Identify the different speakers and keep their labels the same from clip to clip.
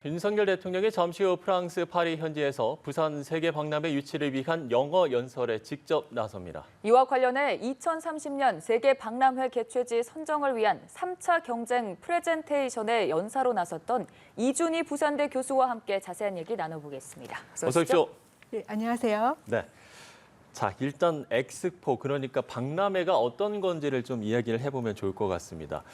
Speaker 1: 윤석열 대통령이 잠시 후 프랑스 파리 현지에서 부산 세계 박람회 유치를 위한 영어 연설에 직접 나섭니다.
Speaker 2: 이와 관련해 2030년 세계 박람회 개최지 선정을 위한 3차 경쟁 프레젠테이션에 연사로 나섰던 이준희 부산대 교수와 함께 자세한 얘기 나눠보겠습니다.
Speaker 1: 어서 오십시오.
Speaker 3: 네, 안녕하세요.
Speaker 1: 네. 자, 일단 엑스포, 그러니까 박람회가 어떤 건지를 좀 이야기를 해보면 좋을 것 같습니다.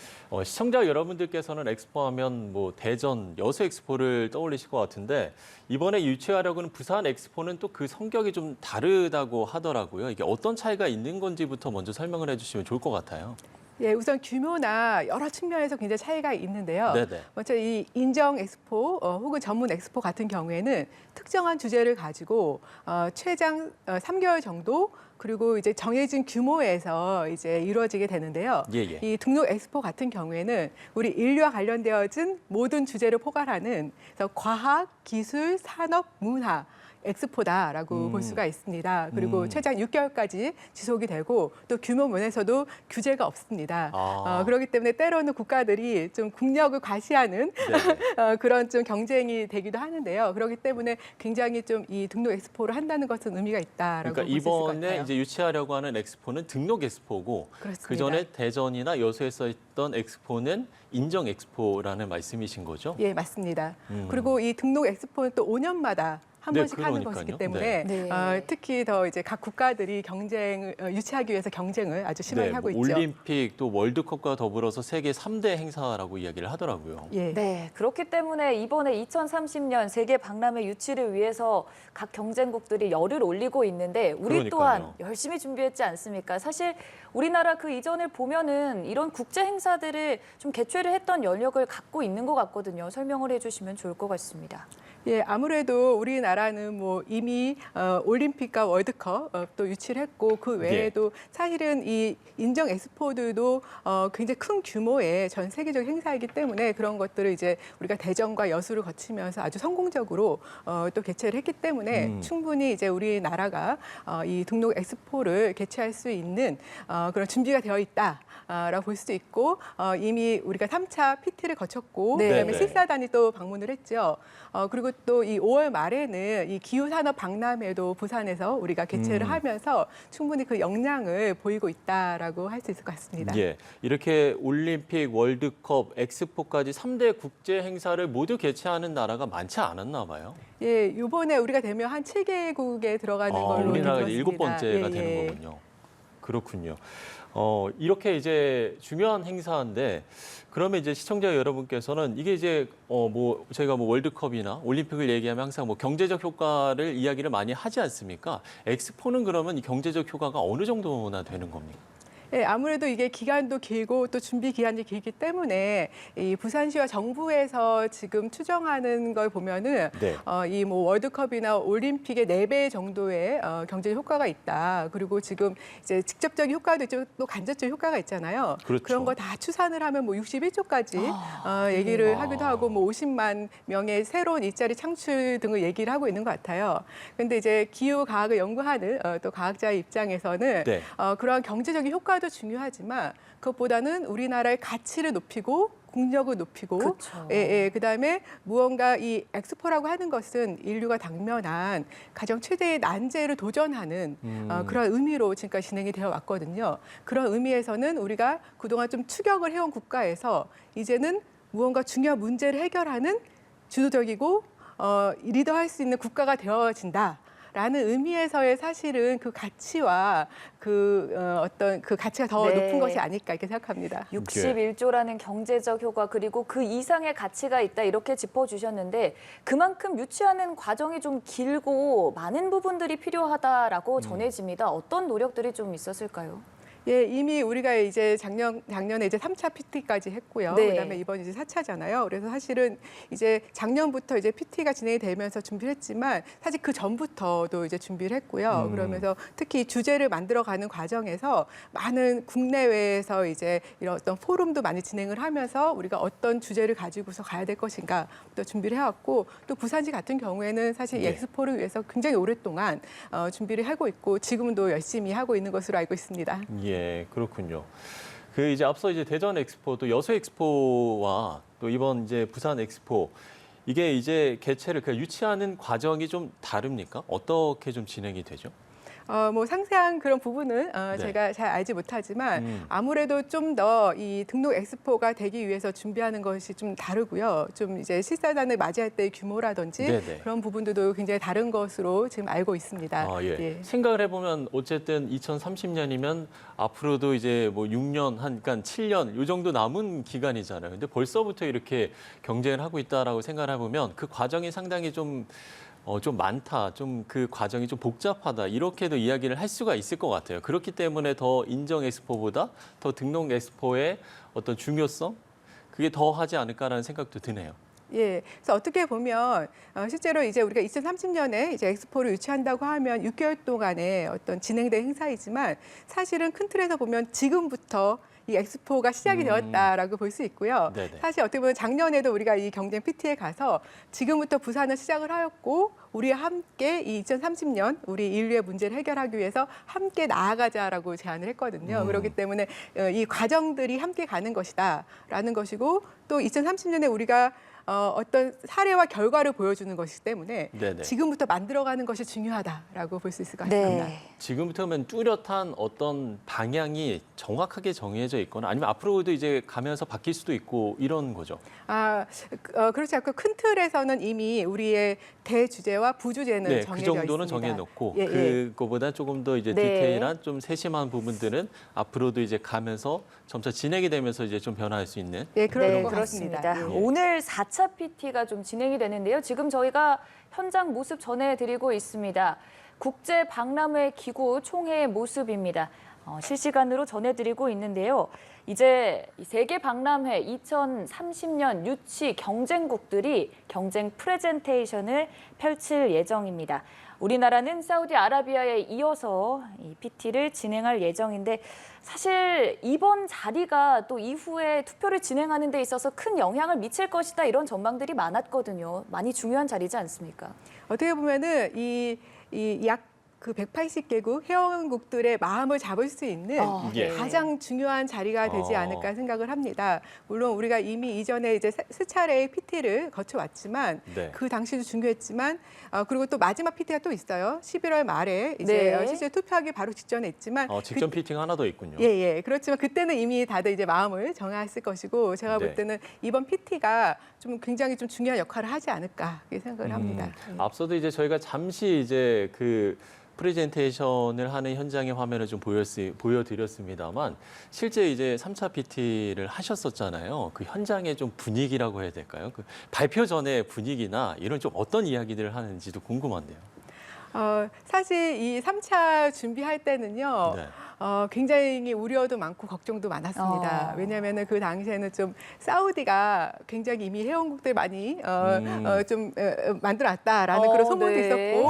Speaker 1: 시청자 여러분들께서는 엑스포 하면 뭐 대전, 여수 엑스포를 떠올리실 것 같은데 이번에 유치하려고는 부산 엑스포는 또 그 성격이 좀 다르다고 하더라고요. 이게 어떤 차이가 있는 건지부터 먼저 설명을 해주시면 좋을 것 같아요.
Speaker 3: 예, 우선 규모나 여러 측면에서 굉장히 차이가 있는데요.
Speaker 1: 네네.
Speaker 3: 먼저 이 인정 엑스포 혹은 전문 엑스포 같은 경우에는 특정한 주제를 가지고 최장 3개월 정도 그리고 이제 정해진 규모에서 이제 이루어지게 되는데요.
Speaker 1: 예.
Speaker 3: 이 등록 엑스포 같은 경우에는 우리 인류와 관련되어진 모든 주제를 포괄하는 그래서 과학, 기술, 산업, 문화 엑스포다라고 볼 수가 있습니다. 그리고 최장 6개월까지 지속이 되고 또 규모 면에서도 규제가 없습니다. 그렇기 때문에 때로는 국가들이 좀 국력을 과시하는 그런 좀 경쟁이 되기도 하는데요. 그렇기 때문에 굉장히 좀 이 등록 엑스포를 한다는 것은 의미가 있다라고
Speaker 1: 그러니까
Speaker 3: 볼 수 있을 것
Speaker 1: 이번에
Speaker 3: 같아요.
Speaker 1: 이제 유치하려고 하는 엑스포는 등록 엑스포고
Speaker 3: 그렇습니다.
Speaker 1: 그 전에 대전이나 여수에서 있던 엑스포는 인정 엑스포라는 말씀이신 거죠?
Speaker 3: 예, 맞습니다. 그리고 이 등록 엑스포는 또 5년마다 한
Speaker 1: 네,
Speaker 3: 번씩 하는
Speaker 1: 그러니까요.
Speaker 3: 것이기 때문에
Speaker 2: 네.
Speaker 3: 특히 더 이제 각 국가들이 경쟁을 유치하기 위해서 경쟁을 아주 심하게 하고 있죠.
Speaker 1: 올림픽 또 월드컵과 더불어서 세계 3대 행사라고 이야기를 하더라고요.
Speaker 3: 예.
Speaker 2: 네, 그렇기 때문에 이번에 2030년 세계 박람회 유치를 위해서 각 경쟁국들이 열을 올리고 있는데 우리 또한
Speaker 1: 그러니까요.
Speaker 2: 열심히 준비했지 않습니까? 사실 우리나라 그 이전을 보면은 이런 국제 행사들을 좀 개최를 했던 연력을 갖고 있는 것 같거든요. 설명을 해주시면 좋을 것 같습니다.
Speaker 3: 예, 아무래도 우리나라는 뭐 이미 올림픽과 월드컵 또 유치를 했고 그 외에도 사실은 이 인정 엑스포들도 굉장히 큰 규모의 전 세계적 행사이기 때문에 그런 것들을 이제 우리가 대전과 여수를 거치면서 아주 성공적으로 또 개최를 했기 때문에 충분히 이제 우리나라가 이 등록 엑스포를 개최할 수 있는 그런 준비가 되어 있다라고 볼 수도 있고 이미 우리가 3차 PT를 거쳤고
Speaker 2: 네.
Speaker 3: 그다음에
Speaker 1: 네네.
Speaker 3: 7사단이 또 방문을 했죠. 그리고 또 이 5월 말에는 이 기후산업 박람회도 부산에서 우리가 개최를 하면서 충분히 그 역량을 보이고 있다라고 할 수 있을 것 같습니다.
Speaker 1: 예, 이렇게 올림픽, 월드컵, 엑스포까지 3대 국제 행사를 모두 개최하는 나라가 많지 않았나 봐요.
Speaker 3: 예, 이번에 우리가 되면 한 7개국에 들어가는 걸로
Speaker 1: 우리나라가 이제
Speaker 3: 들었습니다.
Speaker 1: 7번째가
Speaker 3: 예,
Speaker 1: 되는
Speaker 3: 예.
Speaker 1: 거군요. 그렇군요. 이렇게 이제 중요한 행사인데 그러면 이제 시청자 여러분께서는 이게 이제 뭐 저희가 뭐 월드컵이나 올림픽을 얘기하면 항상 뭐 경제적 효과를 이야기를 많이 하지 않습니까? 엑스포는 그러면 이 경제적 효과가 어느 정도나 되는 겁니까?
Speaker 3: 예, 아무래도 이게 기간도 길고 또 준비 기간이 길기 때문에 이 부산시와 정부에서 지금 추정하는 걸 보면은
Speaker 1: 네.
Speaker 3: 이 뭐 월드컵이나 올림픽의 4배 정도의 경제 효과가 있다. 그리고 지금 이제 직접적인 효과도 있죠. 또 간접적 효과가 있잖아요.
Speaker 1: 그렇죠.
Speaker 3: 그런 거 다 추산을 하면 뭐 61조까지 얘기를 하기도 하고 뭐 50만 명의 새로운 일자리 창출 등을 얘기를 하고 있는 것 같아요. 근데 이제 기후 과학을 연구하는 또 과학자의 입장에서는
Speaker 1: 네.
Speaker 3: 그러한 경제적인 효과도 중요하지만 그것보다는 우리나라의 가치를 높이고 국력을 높이고
Speaker 2: 그렇죠.
Speaker 3: 그다음에 무언가 이 엑스포라고 하는 것은 인류가 당면한 가장 최대의 난제를 도전하는 그런 의미로 지금까지 진행이 되어 왔거든요. 그런 의미에서는 우리가 그동안 좀 추격을 해온 국가에서 이제는 무언가 중요한 문제를 해결하는 주도적이고 리더할 수 있는 국가가 되어진다. 라는 의미에서의 사실은 그 가치와 어떤 그 가치가 더
Speaker 2: 네.
Speaker 3: 높은 것이 아닐까 이렇게 생각합니다.
Speaker 2: 61조라는 경제적 효과 그리고 그 이상의 가치가 있다 이렇게 짚어주셨는데 그만큼 유치하는 과정이 좀 길고 많은 부분들이 필요하다라고 전해집니다. 어떤 노력들이 좀 있었을까요?
Speaker 3: 예, 이미 우리가 이제 작년에 이제 3차 PT까지 했고요.
Speaker 2: 네.
Speaker 3: 그다음에 이번 이제 4차잖아요. 그래서 사실은 이제 작년부터 이제 PT가 진행이 되면서 준비를 했지만 사실 그 전부터도 이제 준비를 했고요. 그러면서 특히 주제를 만들어가는 과정에서 많은 국내외에서 이제 이런 어떤 포럼도 많이 진행을 하면서 우리가 어떤 주제를 가지고서 가야 될 것인가 또 준비를 해왔고 또 부산시 같은 경우에는 사실 이
Speaker 1: 네.
Speaker 3: 엑스포를 위해서 굉장히 오랫동안 준비를 하고 있고 지금도 열심히 하고 있는 것으로 알고 있습니다.
Speaker 1: 예, 그렇군요. 이제 앞서 이제 대전 엑스포 또 여수 엑스포와 또 이번 이제 부산 엑스포 이게 이제 개체를 유치하는 과정이 좀 다릅니까? 어떻게 좀 진행이 되죠?
Speaker 3: 뭐 상세한 그런 부분은
Speaker 1: 네.
Speaker 3: 제가 잘 알지 못하지만 아무래도 좀 더 이 등록 엑스포가 되기 위해서 준비하는 것이 좀 다르고요. 좀 이제 실사단을 맞이할 때의 규모라든지
Speaker 1: 네네.
Speaker 3: 그런 부분들도 굉장히 다른 것으로 지금 알고 있습니다.
Speaker 1: 아, 예.
Speaker 3: 예.
Speaker 1: 생각을 해보면 어쨌든 2030년이면 앞으로도 이제 뭐 6년, 그러니까 7년 요 정도 남은 기간이잖아요. 근데 벌써부터 이렇게 경쟁을 하고 있다라고 생각을 해보면 그 과정이 상당히 좀 많다, 좀 그 과정이 좀 복잡하다, 이렇게도 이야기를 할 수가 있을 것 같아요. 그렇기 때문에 더 인정 엑스포보다 더 등록 엑스포의 어떤 중요성, 그게 더 하지 않을까라는 생각도 드네요.
Speaker 3: 예, 그래서 어떻게 보면 실제로 이제 우리가 2030년에 이제 엑스포를 유치한다고 하면 6개월 동안의 어떤 진행된 행사이지만 사실은 큰 틀에서 보면 지금부터 이 엑스포가 시작이 되었다라고 볼 수 있고요.
Speaker 1: 네네.
Speaker 3: 사실 어떻게 보면 작년에도 우리가 이 경쟁 PT에 가서 지금부터 부산을 시작을 하였고 우리와 함께 이 2030년 우리 인류의 문제를 해결하기 위해서 함께 나아가자라고 제안을 했거든요. 그렇기 때문에 이 과정들이 함께 가는 것이다라는 것이고 또 2030년에 우리가 어떤 사례와 결과를 보여주는 것이기 때문에
Speaker 1: 네네.
Speaker 3: 지금부터 만들어가는 것이 중요하다라고 볼 수 있을 것 같습니다.
Speaker 2: 네.
Speaker 1: 지금부터면 뚜렷한 어떤 방향이 정확하게 정해져 있거나 아니면 앞으로도 이제 가면서 바뀔 수도 있고 이런 거죠.
Speaker 3: 그렇지 않고 큰 틀에서는 이미 우리의 대주제와 부주제는
Speaker 1: 네,
Speaker 3: 정해져
Speaker 1: 그 정도는
Speaker 3: 있습니다.
Speaker 1: 정해놓고
Speaker 3: 예, 예.
Speaker 1: 그거보다 조금 더 이제
Speaker 2: 네.
Speaker 1: 디테일한 좀 세심한 부분들은 앞으로도 이제 가면서 점차 진행이 되면서 이제 좀 변화할 수 있는.
Speaker 3: 예, 그런
Speaker 2: 네,
Speaker 3: 것
Speaker 2: 그렇습니다.
Speaker 3: 같습니다.
Speaker 1: 예.
Speaker 2: 오늘 4차 PT가 좀 진행이 되는데요. 지금 저희가 현장 모습 전해드리고 있습니다. 국제 박람회 기구 총회의 모습입니다. 실시간으로 전해드리고 있는데요. 이제 세계 박람회 2030년 유치 경쟁국들이 경쟁 프레젠테이션을 펼칠 예정입니다. 우리나라는 사우디아라비아에 이어서 이 PT를 진행할 예정인데 사실 이번 자리가 또 이후에 투표를 진행하는 데 있어서 큰 영향을 미칠 것이다 이런 전망들이 많았거든요. 많이 중요한 자리지 않습니까?
Speaker 3: 어떻게 보면은 그 180개국 회원국들의 마음을 잡을 수 있는
Speaker 1: 예.
Speaker 3: 가장 중요한 자리가 되지 않을까 생각을 합니다. 물론 우리가 이미 이전에 이제 수차례의 PT를 거쳐왔지만
Speaker 1: 네.
Speaker 3: 그 당시도 중요했지만 그리고 또 마지막 PT가 또 있어요. 11월 말에 이제
Speaker 2: 네.
Speaker 3: 실제 투표하기 바로 직전에 있지만
Speaker 1: 직전 피팅 하나 더 있군요.
Speaker 3: 예. 그렇지만 그때는 이미 다들 이제 마음을 정했을 것이고 제가
Speaker 1: 네.
Speaker 3: 볼 때는 이번 PT가 좀 굉장히 좀 중요한 역할을 하지 않을까 이렇게 생각을 합니다.
Speaker 1: 앞서도 이제 저희가 잠시 이제 그 프레젠테이션을 하는 현장의 화면을 좀 보여드렸습니다만 실제 이제 3차 PT를 하셨었잖아요. 그 현장의 좀 분위기라고 해야 될까요? 그 발표 전의 분위기나 이런 좀 어떤 이야기들을 하는지도 궁금한데요.
Speaker 3: 사실 이 3차 준비할 때는요.
Speaker 1: 네.
Speaker 3: 굉장히 우려도 많고 걱정도 많았습니다. 왜냐하면 그 당시에는 좀 사우디가 굉장히 이미 회원국들 많이 좀 만들어놨다라는 그런 소문도
Speaker 2: 네.
Speaker 3: 있었고,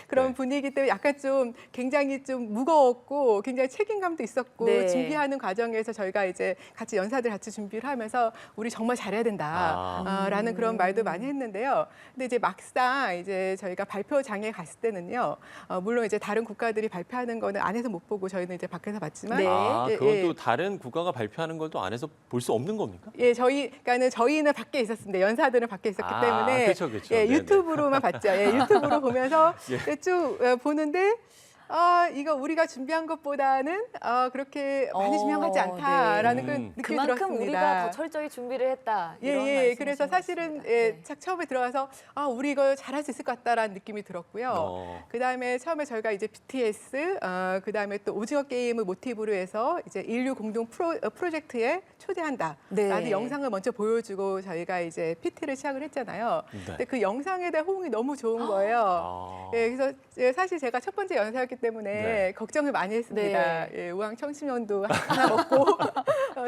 Speaker 3: 그런
Speaker 1: 네.
Speaker 3: 분위기 때문에 약간 좀 굉장히 좀 무거웠고, 굉장히 책임감도 있었고,
Speaker 2: 네.
Speaker 3: 준비하는 과정에서 저희가 이제 같이 연사들 같이 준비를 하면서 우리 정말 잘해야 된다라는 그런 말도 많이 했는데요. 근데 이제 막상 이제 저희가 발표장에 갔을 때는요, 물론 이제 다른 국가들이 발표하는 거는 안에서 못 보고 저희는 이제 밖에서 봤지만,
Speaker 2: 네.
Speaker 1: 그건 또 다른 국가가 발표하는 걸 또 안에서 볼 수 없는 겁니까?
Speaker 3: 그러니까는 저희는 밖에 있었습니다. 연사들은 밖에 있었기 때문에
Speaker 1: 그렇죠. 네네.
Speaker 3: 유튜브로만 봤죠. 유튜브로 보면서
Speaker 1: 예.
Speaker 3: 쭉 보는데 이거 우리가 준비한 것보다는 그렇게 많이 준비한 것 같지 않다라는
Speaker 1: 네.
Speaker 3: 그런 느낌이
Speaker 2: 그만큼
Speaker 3: 들었습니다.
Speaker 2: 우리가 더 철저히 준비를 했다. 이런
Speaker 3: 그래서
Speaker 2: 말씀이신 것
Speaker 3: 사실은
Speaker 2: 같습니다. 네.
Speaker 3: 착 처음에 들어가서 우리 이거 잘할 수 있을 것 같다라는 느낌이 들었고요. 그다음에 처음에 저희가 이제 BTS, 그다음에 또 오징어 게임을 모티브로 해서 이제 인류 공동 프로젝트에 초대한다라는
Speaker 2: 네.
Speaker 3: 영상을 먼저 보여주고 저희가 이제 PT를 시작을 했잖아요.
Speaker 1: 네.
Speaker 3: 근데 그 영상에 대한 호응이 너무 좋은 거예요. 그래서 사실 제가 첫 번째 연사였기 때문에
Speaker 1: 네.
Speaker 3: 걱정을 많이 했습니다. 우왕 청심년도 하나 먹고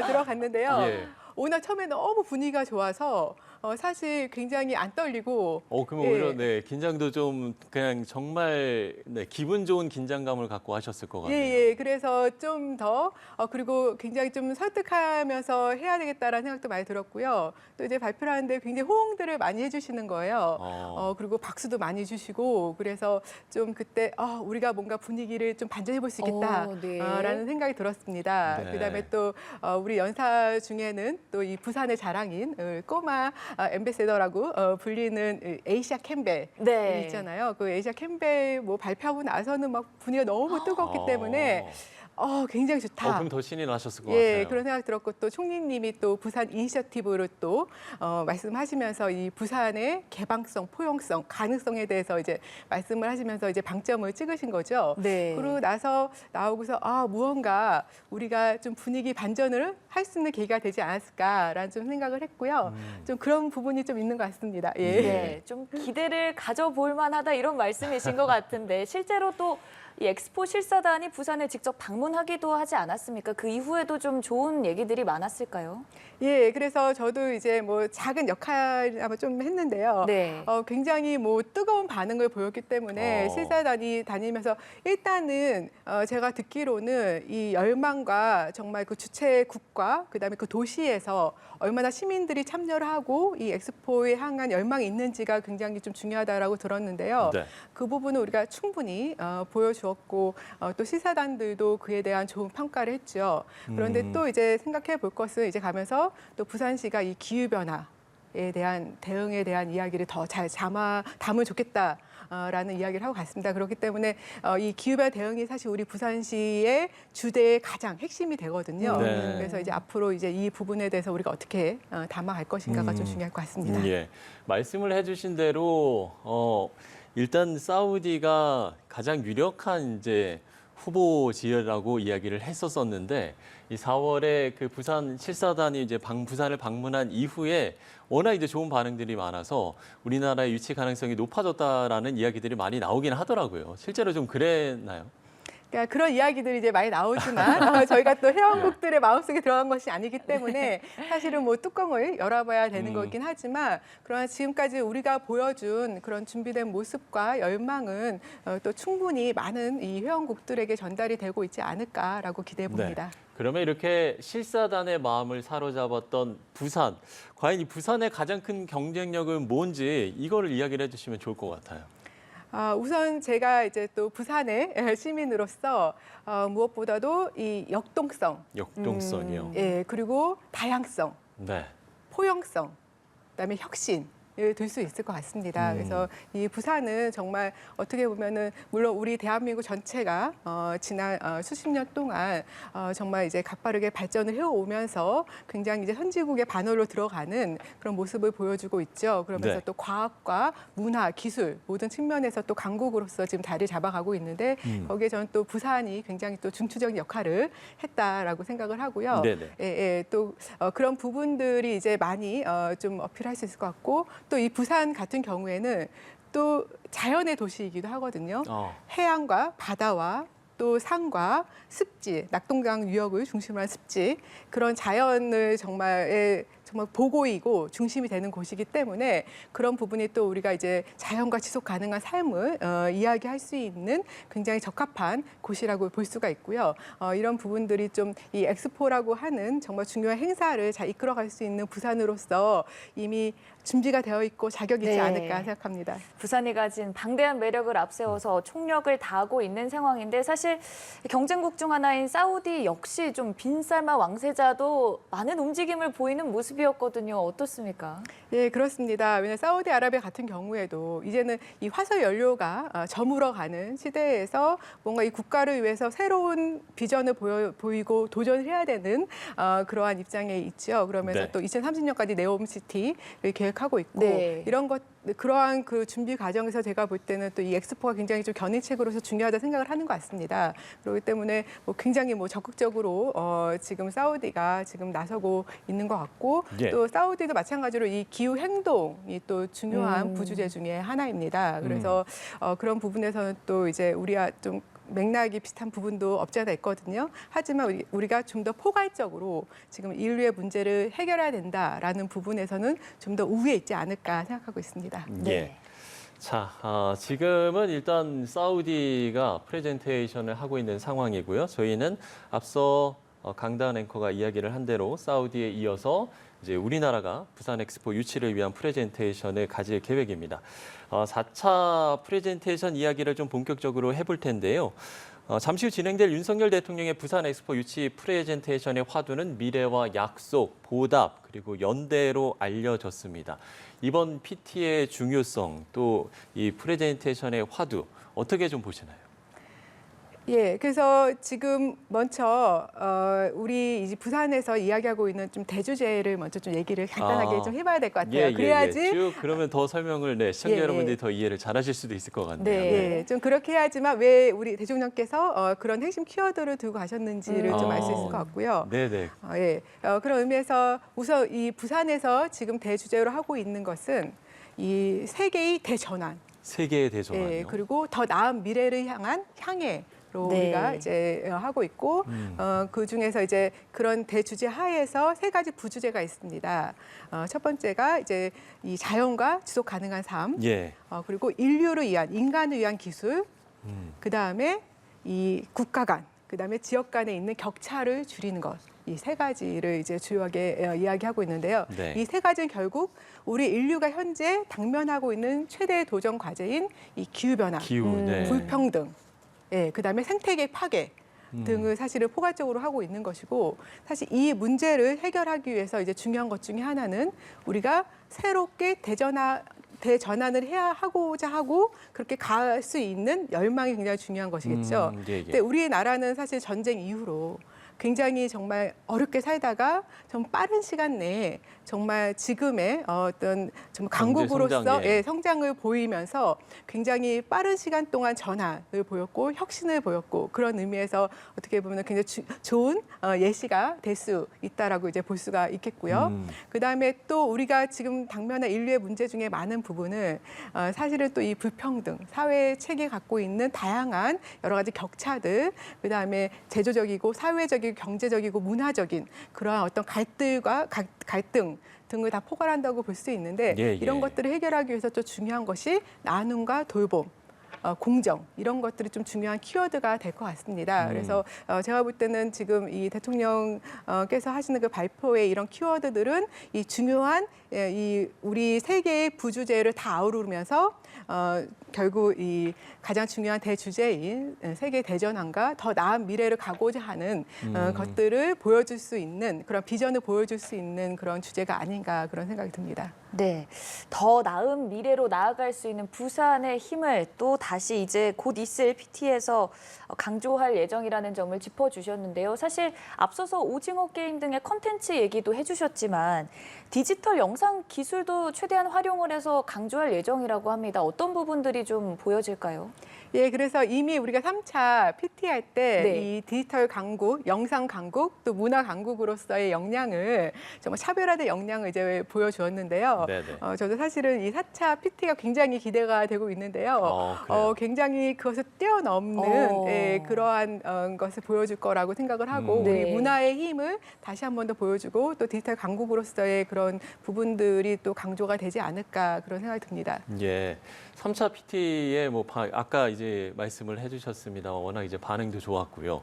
Speaker 3: 들어갔는데요.
Speaker 1: 예.
Speaker 3: 오늘 처음에 너무 분위기가 좋아서 사실 굉장히 안 떨리고
Speaker 1: 그러면 오히려 긴장도 좀 그냥 정말 기분 좋은 긴장감을 갖고 하셨을 것 같네요.
Speaker 3: 그래서 좀 더 그리고 굉장히 좀 설득하면서 해야 되겠다라는 생각도 많이 들었고요. 또 이제 발표를 하는데 굉장히 호응들을 많이 해주시는 거예요. 그리고 박수도 많이 주시고 그래서 좀 그때 우리가 뭔가 분위기를 좀 반전해 볼 수 있겠다라는 생각이 들었습니다.
Speaker 1: 네.
Speaker 3: 그다음에 또 우리 연사 중에는 또 이 부산의 자랑인 꼬마 앰베세더라고 불리는 에이시아 캠벨
Speaker 2: 네.
Speaker 3: 있잖아요. 그 에이시아 캠벨 뭐 발표하고 나서는 막 분위기가 너무 뜨겁기 때문에 굉장히 좋다.
Speaker 1: 그럼 더 신이 나셨을 것
Speaker 3: 예,
Speaker 1: 같아요.
Speaker 3: 그런 생각 들었고 또 총리님이 또 부산 이니셔티브를 또 말씀하시면서 이 부산의 개방성, 포용성, 가능성에 대해서 이제 말씀을 하시면서 이제 방점을 찍으신 거죠.
Speaker 2: 네.
Speaker 3: 그러고 나서 나오고서 무언가 우리가 좀 분위기 반전을 할 수 있는 계기가 되지 않았을까라는 좀 생각을 했고요. 좀 그런 부분이 좀 있는 것 같습니다. 예.
Speaker 2: 네, 좀 기대를 가져볼 만하다 이런 말씀이신 것 같은데 실제로 또 이 엑스포 실사단이 부산에 직접 방문하기도 하지 않았습니까? 그 이후에도 좀 좋은 얘기들이 많았을까요?
Speaker 3: 예, 그래서 저도 이제 뭐 작은 역할 아마 좀 했는데요.
Speaker 2: 네.
Speaker 3: 굉장히 뭐 뜨거운 반응을 보였기 때문에
Speaker 1: 어.
Speaker 3: 실사단이 다니면서 일단은 제가 듣기로는 이 열망과 정말 그 주최국과 그다음에 그 도시에서 얼마나 시민들이 참여를 하고 이 엑스포에 향한 열망이 있는지가 굉장히 좀 중요하다라고 들었는데요.
Speaker 1: 네.
Speaker 3: 그 부분은 우리가 충분히 보여주었고 또 시사단들도 그에 대한 좋은 평가를 했죠. 그런데 또 이제 생각해 볼 것은 이제 가면서 또 부산시가 이 기후 변화에 대한 대응에 대한 이야기를 더 잘 담으면 좋겠다. 라는 이야기를 하고 갔습니다. 그렇기 때문에 이 기후변화 대응이 사실 우리 부산시의 주제의 가장 핵심이 되거든요.
Speaker 1: 네.
Speaker 3: 그래서 이제 앞으로 이제 이 부분에 대해서 우리가 어떻게 담아갈 것인가가 좀 중요할 것 같습니다.
Speaker 1: 예, 말씀을 해주신 대로 일단 사우디가 가장 유력한 이제 후보지라고 이야기를 했었었는데 이 4월에 그 부산 실사단이 이제 부산을 방문한 이후에 워낙 이제 좋은 반응들이 많아서 우리나라의 유치 가능성이 높아졌다라는 이야기들이 많이 나오긴 하더라고요. 실제로 좀 그랬나요?
Speaker 3: 그러니까 그런 이야기들이 이제 많이 나오지만 저희가 또 회원국들의 마음속에 들어간 것이 아니기 때문에 사실은 뭐 뚜껑을 열어봐야 되는 거긴 하지만 그러나 지금까지 우리가 보여준 그런 준비된 모습과 열망은 또 충분히 많은 이 회원국들에게 전달이 되고 있지 않을까라고 기대해 봅니다.
Speaker 1: 네. 그러면 이렇게 실사단의 마음을 사로잡았던 부산, 과연 이 부산의 가장 큰 경쟁력은 뭔지 이거를 이야기를 해주시면 좋을 것 같아요.
Speaker 3: 우선 제가 이제 또 부산의 시민으로서 무엇보다도 이
Speaker 1: 역동성이요.
Speaker 3: 예, 그리고 다양성,
Speaker 1: 네.
Speaker 3: 포용성, 그다음에 혁신. 들 수 있을 것 같습니다. 그래서 이 부산은 정말 어떻게 보면은 물론 우리 대한민국 전체가 지난 수십 년 동안 정말 이제 가파르게 발전을 해오면서 굉장히 이제 선진국의 반열로 들어가는 그런 모습을 보여주고 있죠. 그러면서
Speaker 1: 네.
Speaker 3: 또 과학과 문화, 기술 모든 측면에서 또 강국으로서 지금 자리 잡아가고 있는데 거기에 저는 또 부산이 굉장히 또 중추적인 역할을 했다라고 생각을 하고요.
Speaker 1: 네네.
Speaker 3: 예, 또 그런 부분들이 이제 많이 좀 어필할 수 있을 것 같고 또 이 부산 같은 경우에는 또 자연의 도시이기도 하거든요. 해안과 바다와 또 산과 습지, 낙동강 유역을 중심으로 한 습지 그런 자연을 정말 보고이고 중심이 되는 곳이기 때문에 그런 부분이 또 우리가 이제 자연과 지속 가능한 삶을 이야기할 수 있는 굉장히 적합한 곳이라고 볼 수가 있고요. 이런 부분들이 좀 이 엑스포라고 하는 정말 중요한 행사를 잘 이끌어갈 수 있는 부산으로서 이미 준비가 되어 있고 자격이 있지
Speaker 2: 네.
Speaker 3: 않을까 생각합니다.
Speaker 2: 부산이 가진 방대한 매력을 앞세워서 총력을 다하고 있는 상황인데 사실 경쟁국 중 하나인 사우디 역시 좀 빈살마 왕세자도 많은 움직임을 보이는 모습이었거든요. 어떻습니까?
Speaker 3: 예, 그렇습니다. 왜냐하면 사우디아라비아 같은 경우에도 이제는 이 화석 연료가 저물어가는 시대에서 뭔가 이 국가를 위해서 새로운 비전을 보이고 도전을 해야 되는 그러한 입장에 있죠. 그러면서
Speaker 1: 네.
Speaker 3: 또 2030년까지 네옴시티를 계획하고 있고
Speaker 2: 네.
Speaker 3: 그러한 그 준비 과정에서 제가 볼 때는 또 이 엑스포가 굉장히 좀 견인책으로서 중요하다 생각을 하는 것 같습니다. 그렇기 때문에 굉장히 적극적으로 지금 사우디가 지금 나서고 있는 것 같고
Speaker 1: 예.
Speaker 3: 또 사우디도 마찬가지로 이 기후 행동이 또 중요한 부주제 중에 하나입니다. 그래서 그런 부분에서는 또 이제 우리가 좀 맥락이 비슷한 부분도 없지 않아 있거든요. 하지만 우리가 좀 더 포괄적으로 지금 인류의 문제를 해결해야 된다라는 부분에서는 좀 더 우위에 있지 않을까 생각하고 있습니다.
Speaker 1: 예. 자, 지금은 일단 사우디가 프레젠테이션을 하고 있는 상황이고요. 저희는 앞서 강다은 앵커가 이야기를 한 대로 사우디에 이어서 이제 우리나라가 부산 엑스포 유치를 위한 프레젠테이션을 가질 계획입니다. 4차 프레젠테이션 이야기를 좀 본격적으로 해볼 텐데요. 잠시 후 진행될 윤석열 대통령의 부산 엑스포 유치 프레젠테이션의 화두는 미래와 약속, 보답, 그리고 연대로 알려졌습니다. 이번 PT의 중요성, 또 이 프레젠테이션의 화두, 어떻게 좀 보시나요?
Speaker 3: 예, 그래서 지금 먼저 우리 이제 부산에서 이야기하고 있는 좀 대주제를 먼저 좀 얘기를 간단하게 좀 해봐야 될 것 같아요. 그래야지
Speaker 1: 쭉 그러면 더 설명을 시청자
Speaker 3: 예,
Speaker 1: 여러분들이
Speaker 3: 예.
Speaker 1: 더 이해를 잘하실 수도 있을 것 같네요.
Speaker 2: 네.
Speaker 3: 예, 좀 그렇게 해야지만 왜 우리 대통령께서 그런 핵심 키워드를 두고 가셨는지를 좀 알 수 있을 것 같고요.
Speaker 1: 네네.
Speaker 3: 그런 의미에서 우선 이 부산에서 지금 대주제로 하고 있는 것은 이 세계의 대전환,
Speaker 1: 세계의 대전환요.
Speaker 3: 예, 그리고 더 나은 미래를 향한 향해로
Speaker 2: 네.
Speaker 3: 우리가 이제 하고 있고 그 중에서 이제 그런 대주제 하에서 세 가지 부주제가 있습니다. 첫 번째가 이제 이 자연과 지속 가능한 삶,
Speaker 1: 예.
Speaker 3: 그리고 인류를 위한 인간을 위한 기술, 그 다음에 이 국가 간, 그 다음에 지역 간에 있는 격차를 줄이는 것. 이 세 가지를 이제 주요하게 이야기하고 있는데요.
Speaker 1: 네.
Speaker 3: 이 세 가지는 결국 우리 인류가 현재 당면하고 있는 최대 도전 과제인 이 기후 변화,
Speaker 1: 기후. 네.
Speaker 3: 불평등, 예, 그다음에 생태계 파괴 등을 사실은 포괄적으로 하고 있는 것이고, 사실 이 문제를 해결하기 위해서 이제 중요한 것 중에 하나는 우리가 새롭게 대전환을 하고자 하고 그렇게 갈 수 있는 열망이 굉장히 중요한 것이겠죠.
Speaker 1: 예.
Speaker 3: 근데 우리나라는 사실 전쟁 이후로 굉장히 정말 어렵게 살다가 좀 빠른 시간 내에 정말 지금의 어떤 좀 강국으로서
Speaker 1: 성장, 예.
Speaker 3: 성장을 보이면서 굉장히 빠른 시간 동안 전환을 보였고 혁신을 보였고, 그런 의미에서 어떻게 보면 굉장히 좋은 예시가 될 수 있다라고 이제 볼 수가 있겠고요. 그다음에 또 우리가 지금 당면한 인류의 문제 중에 많은 부분을 사실은 또 이 불평등, 사회 체계 갖고 있는 다양한 여러 가지 격차들, 그다음에 제도적이고 사회적이고 경제적이고 문화적인 그러한 어떤 갈등 등을 다 포괄한다고 볼 수 있는데,
Speaker 1: 예.
Speaker 3: 이런 것들을 해결하기 위해서 또 중요한 것이 나눔과 돌봄, 공정, 이런 것들이 좀 중요한 키워드가 될 것 같습니다. 그래서 제가 볼 때는 지금 이 대통령께서 하시는 그 발표의 이런 키워드들은 이 중요한 이 우리 세계의 부주제를 다 아우르면서 결국 이 가장 중요한 대주제인 세계 대전환과 더 나은 미래를 가고자 하는 것들을 보여줄 수 있는, 그런 비전을 보여줄 수 있는 그런 주제가 아닌가, 그런 생각이 듭니다.
Speaker 2: 네, 더 나은 미래로 나아갈 수 있는 부산의 힘을 또 다시 이제 곧 있을 PT에서 강조할 예정이라는 점을 짚어주셨는데요. 사실 앞서서 오징어 게임 등의 컨텐츠 얘기도 해주셨지만 디지털 영상 기술도 최대한 활용을 해서 강조할 예정이라고 합니다. 어떤 부분들이 좀 보여질까요?
Speaker 3: 예, 그래서 이미 우리가 3차 PT 할 때
Speaker 2: 네.
Speaker 3: 이 디지털 강국, 영상 강국, 또 문화 강국으로서의 역량을 정말 차별화된 역량을 이제 보여주었는데요.
Speaker 1: 네네.
Speaker 3: 저도 사실은 이 4차 PT가 굉장히 기대가 되고 있는데요.
Speaker 1: 그래요?
Speaker 3: 굉장히 그것을 뛰어넘는 그러한 것을 보여줄 거라고 생각을 하고, 우리
Speaker 2: 네.
Speaker 3: 문화의 힘을 다시 한 번 더 보여주고 또 디지털 강국으로서의 그런 부분들이 또 강조가 되지 않을까, 그런 생각이 듭니다.
Speaker 1: 예. 3차 PT에 아까 이제 말씀을 해주셨습니다. 워낙 이제 반응도 좋았고요.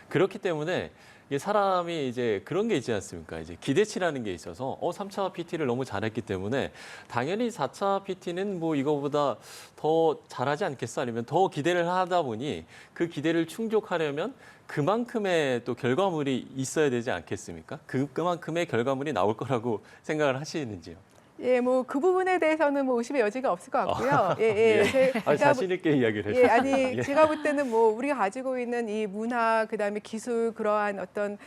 Speaker 1: 그렇기 때문에 이게 사람이 이제 그런 게 있지 않습니까? 이제 기대치라는 게 있어서 3차 PT를 너무 잘했기 때문에 당연히 4차 PT는 이거보다 더 잘하지 않겠어? 아니면 더 기대를 하다 보니 그 기대를 충족하려면 그만큼의 또 결과물이 있어야 되지 않겠습니까? 그만큼의 결과물이 나올 거라고 생각을 하시는지요?
Speaker 3: 예, 그 부분에 대해서는 의심의 여지가 없을 것 같고요.
Speaker 1: 자신 있게 이야기를
Speaker 3: 예,
Speaker 1: 해주세요. 예.
Speaker 3: 제가 볼 때는 우리가 가지고 있는 이 문화, 그다음에 기술, 그러한 어떤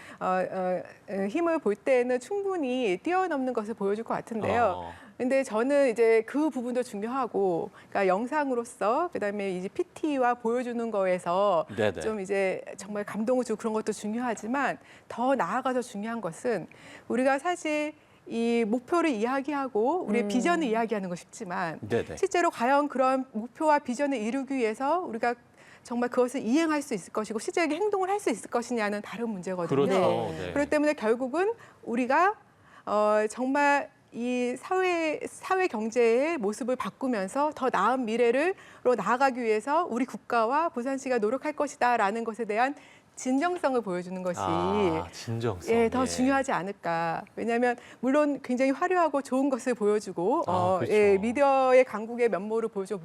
Speaker 3: 힘을 볼 때는 충분히 뛰어넘는 것을 보여줄 것 같은데요. 근데 저는 이제 그 부분도 중요하고, 그러니까 영상으로서 그다음에 이제 PT와 보여주는 거에서
Speaker 1: 네네.
Speaker 3: 좀 이제 정말 감동을 주고 그런 것도 중요하지만, 더 나아가서 중요한 것은 우리가 사실 이 목표를 이야기하고 우리의 비전을 이야기하는 건 쉽지만,
Speaker 1: 네네.
Speaker 3: 실제로 과연 그런 목표와 비전을 이루기 위해서 우리가 정말 그것을 이행할 수 있을 것이고 실제로 행동을 할 수 있을 것이냐는 다른 문제거든요.
Speaker 1: 그렇죠. 네.
Speaker 3: 그렇기 때문에 결국은 우리가 정말 이 사회 경제의 모습을 바꾸면서 더 나은 미래로 나아가기 위해서 우리 국가와 부산시가 노력할 것이다라는 것에 대한 진정성을 보여주는 것이
Speaker 1: 진정성.
Speaker 3: 예, 더 중요하지 않을까. 왜냐하면 물론 굉장히 화려하고 좋은 것을 보여주고
Speaker 1: 그렇죠.
Speaker 3: 예, 미디어의 강국의 면모를 보여줘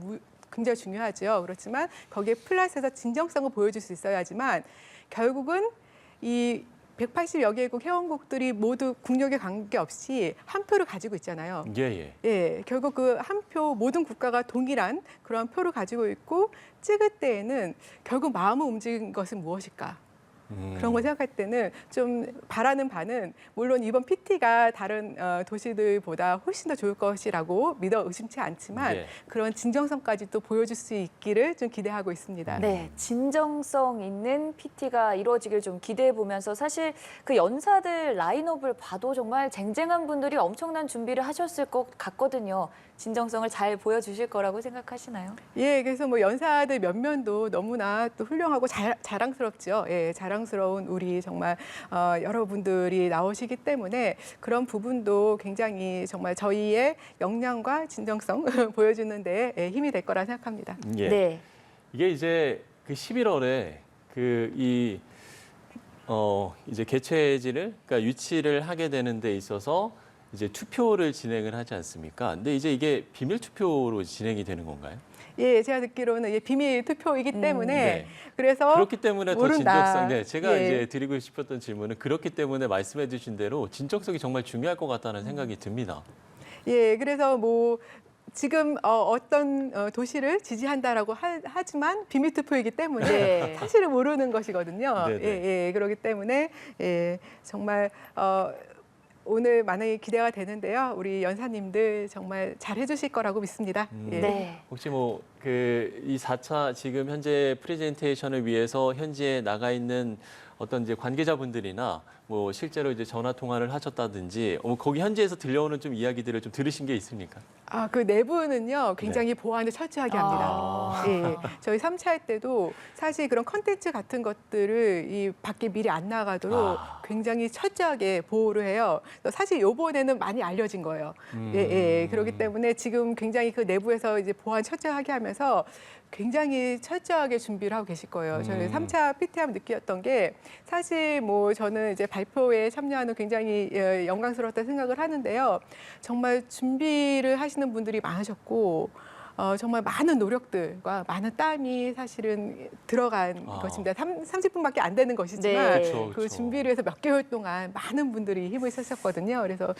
Speaker 3: 굉장히 중요하죠. 그렇지만 거기에 플러스해서 진정성을 보여줄 수 있어야지만 결국은 이 180여 개국 회원국들이 모두 국력에 관계없이 한 표를 가지고 있잖아요.
Speaker 1: 예.
Speaker 3: 예, 결국 그 한 표 모든 국가가 동일한 그런 표를 가지고 있고 찍을 때에는 결국 마음을 움직인 것은 무엇일까? 그런 걸 생각할 때는 좀 바라는 바는 물론 이번 PT가 다른 도시들보다 훨씬 더 좋을 것이라고 믿어 의심치 않지만
Speaker 1: 예.
Speaker 3: 그런 진정성까지 또 보여줄 수 있기를 좀 기대하고 있습니다.
Speaker 2: 네, 진정성 있는 PT가 이루어지길 좀 기대해 보면서 사실 그 연사들 라인업을 봐도 정말 쟁쟁한 분들이 엄청난 준비를 하셨을 것 같거든요. 진정성을 잘 보여주실 거라고 생각하시나요?
Speaker 3: 예, 그래서 뭐 연사들 면면도 너무나 또 훌륭하고 자랑스럽죠. 예, 자랑스러운 우리 정말 여러분들이 나오시기 때문에 그런 부분도 굉장히 정말 저희의 역량과 진정성 보여주는 데 힘이 될 거라 생각합니다.
Speaker 1: 예.
Speaker 2: 네.
Speaker 1: 이게 이제 그 11월에 이제 개최지를 그러니까 유치를 하게 되는 데 있어서 이제 투표를 진행을 하지 않습니까? 근데 이제 이게 비밀 투표로 진행이 되는 건가요?
Speaker 3: 예, 제가 듣기로는 이게 비밀 투표이기 때문에
Speaker 1: 네.
Speaker 3: 그래서
Speaker 1: 그렇기 때문에 더
Speaker 3: 모른다.
Speaker 1: 진정성. 네, 제가
Speaker 3: 예.
Speaker 1: 이제 드리고 싶었던 질문은 그렇기 때문에 말씀해주신 대로 진정성이 정말 중요할 것 같다는 생각이 듭니다.
Speaker 3: 예, 그래서 뭐 지금 어떤 도시를 지지한다라고 하지만 비밀 투표이기 때문에
Speaker 2: 네.
Speaker 3: 사실은 모르는 것이거든요.
Speaker 1: 네네.
Speaker 3: 예, 그렇기 때문에 정말 오늘 만약에 기대가 되는데요. 우리 연사님들 정말 잘 해주실 거라고 믿습니다. 예.
Speaker 2: 네.
Speaker 1: 혹시 뭐 이 4차 지금 현재 프레젠테이션을 위해서 현지에 나가 있는 어떤 이제 관계자분들이나 뭐 실제로 이제 전화 통화를 하셨다든지 거기 현지에서 들려오는 좀 이야기들을 좀 들으신 게 있습니까?
Speaker 3: 그 내부는요, 굉장히 보안을 철저하게 합니다. 예, 저희 3차 할 때도 사실 그런 컨텐츠 같은 것들을 이 밖에 미리 안 나가도록 굉장히 철저하게 보호를 해요. 그래서 사실 요번에는 많이 알려진 거예요. 예, 그렇기 때문에 지금 굉장히 그 내부에서 이제 보안 철저하게 하면서 굉장히 철저하게 준비를 하고 계실 거예요. 저희 3차 PT하면 느꼈던 게 사실 뭐 저는 이제 발표에 참여하는 굉장히 영광스러웠다 생각을 하는데요. 정말 준비를 하시는 분들이 많으셨고 정말 많은 노력들과 많은 땀이 사실은 들어간 것입니다. 30분밖에 안 되는 것이지만
Speaker 2: 네.
Speaker 1: 그렇죠,
Speaker 3: 그
Speaker 1: 그렇죠.
Speaker 3: 준비를 해서 몇 개월 동안 많은 분들이 힘을 쓰셨거든요. 그래서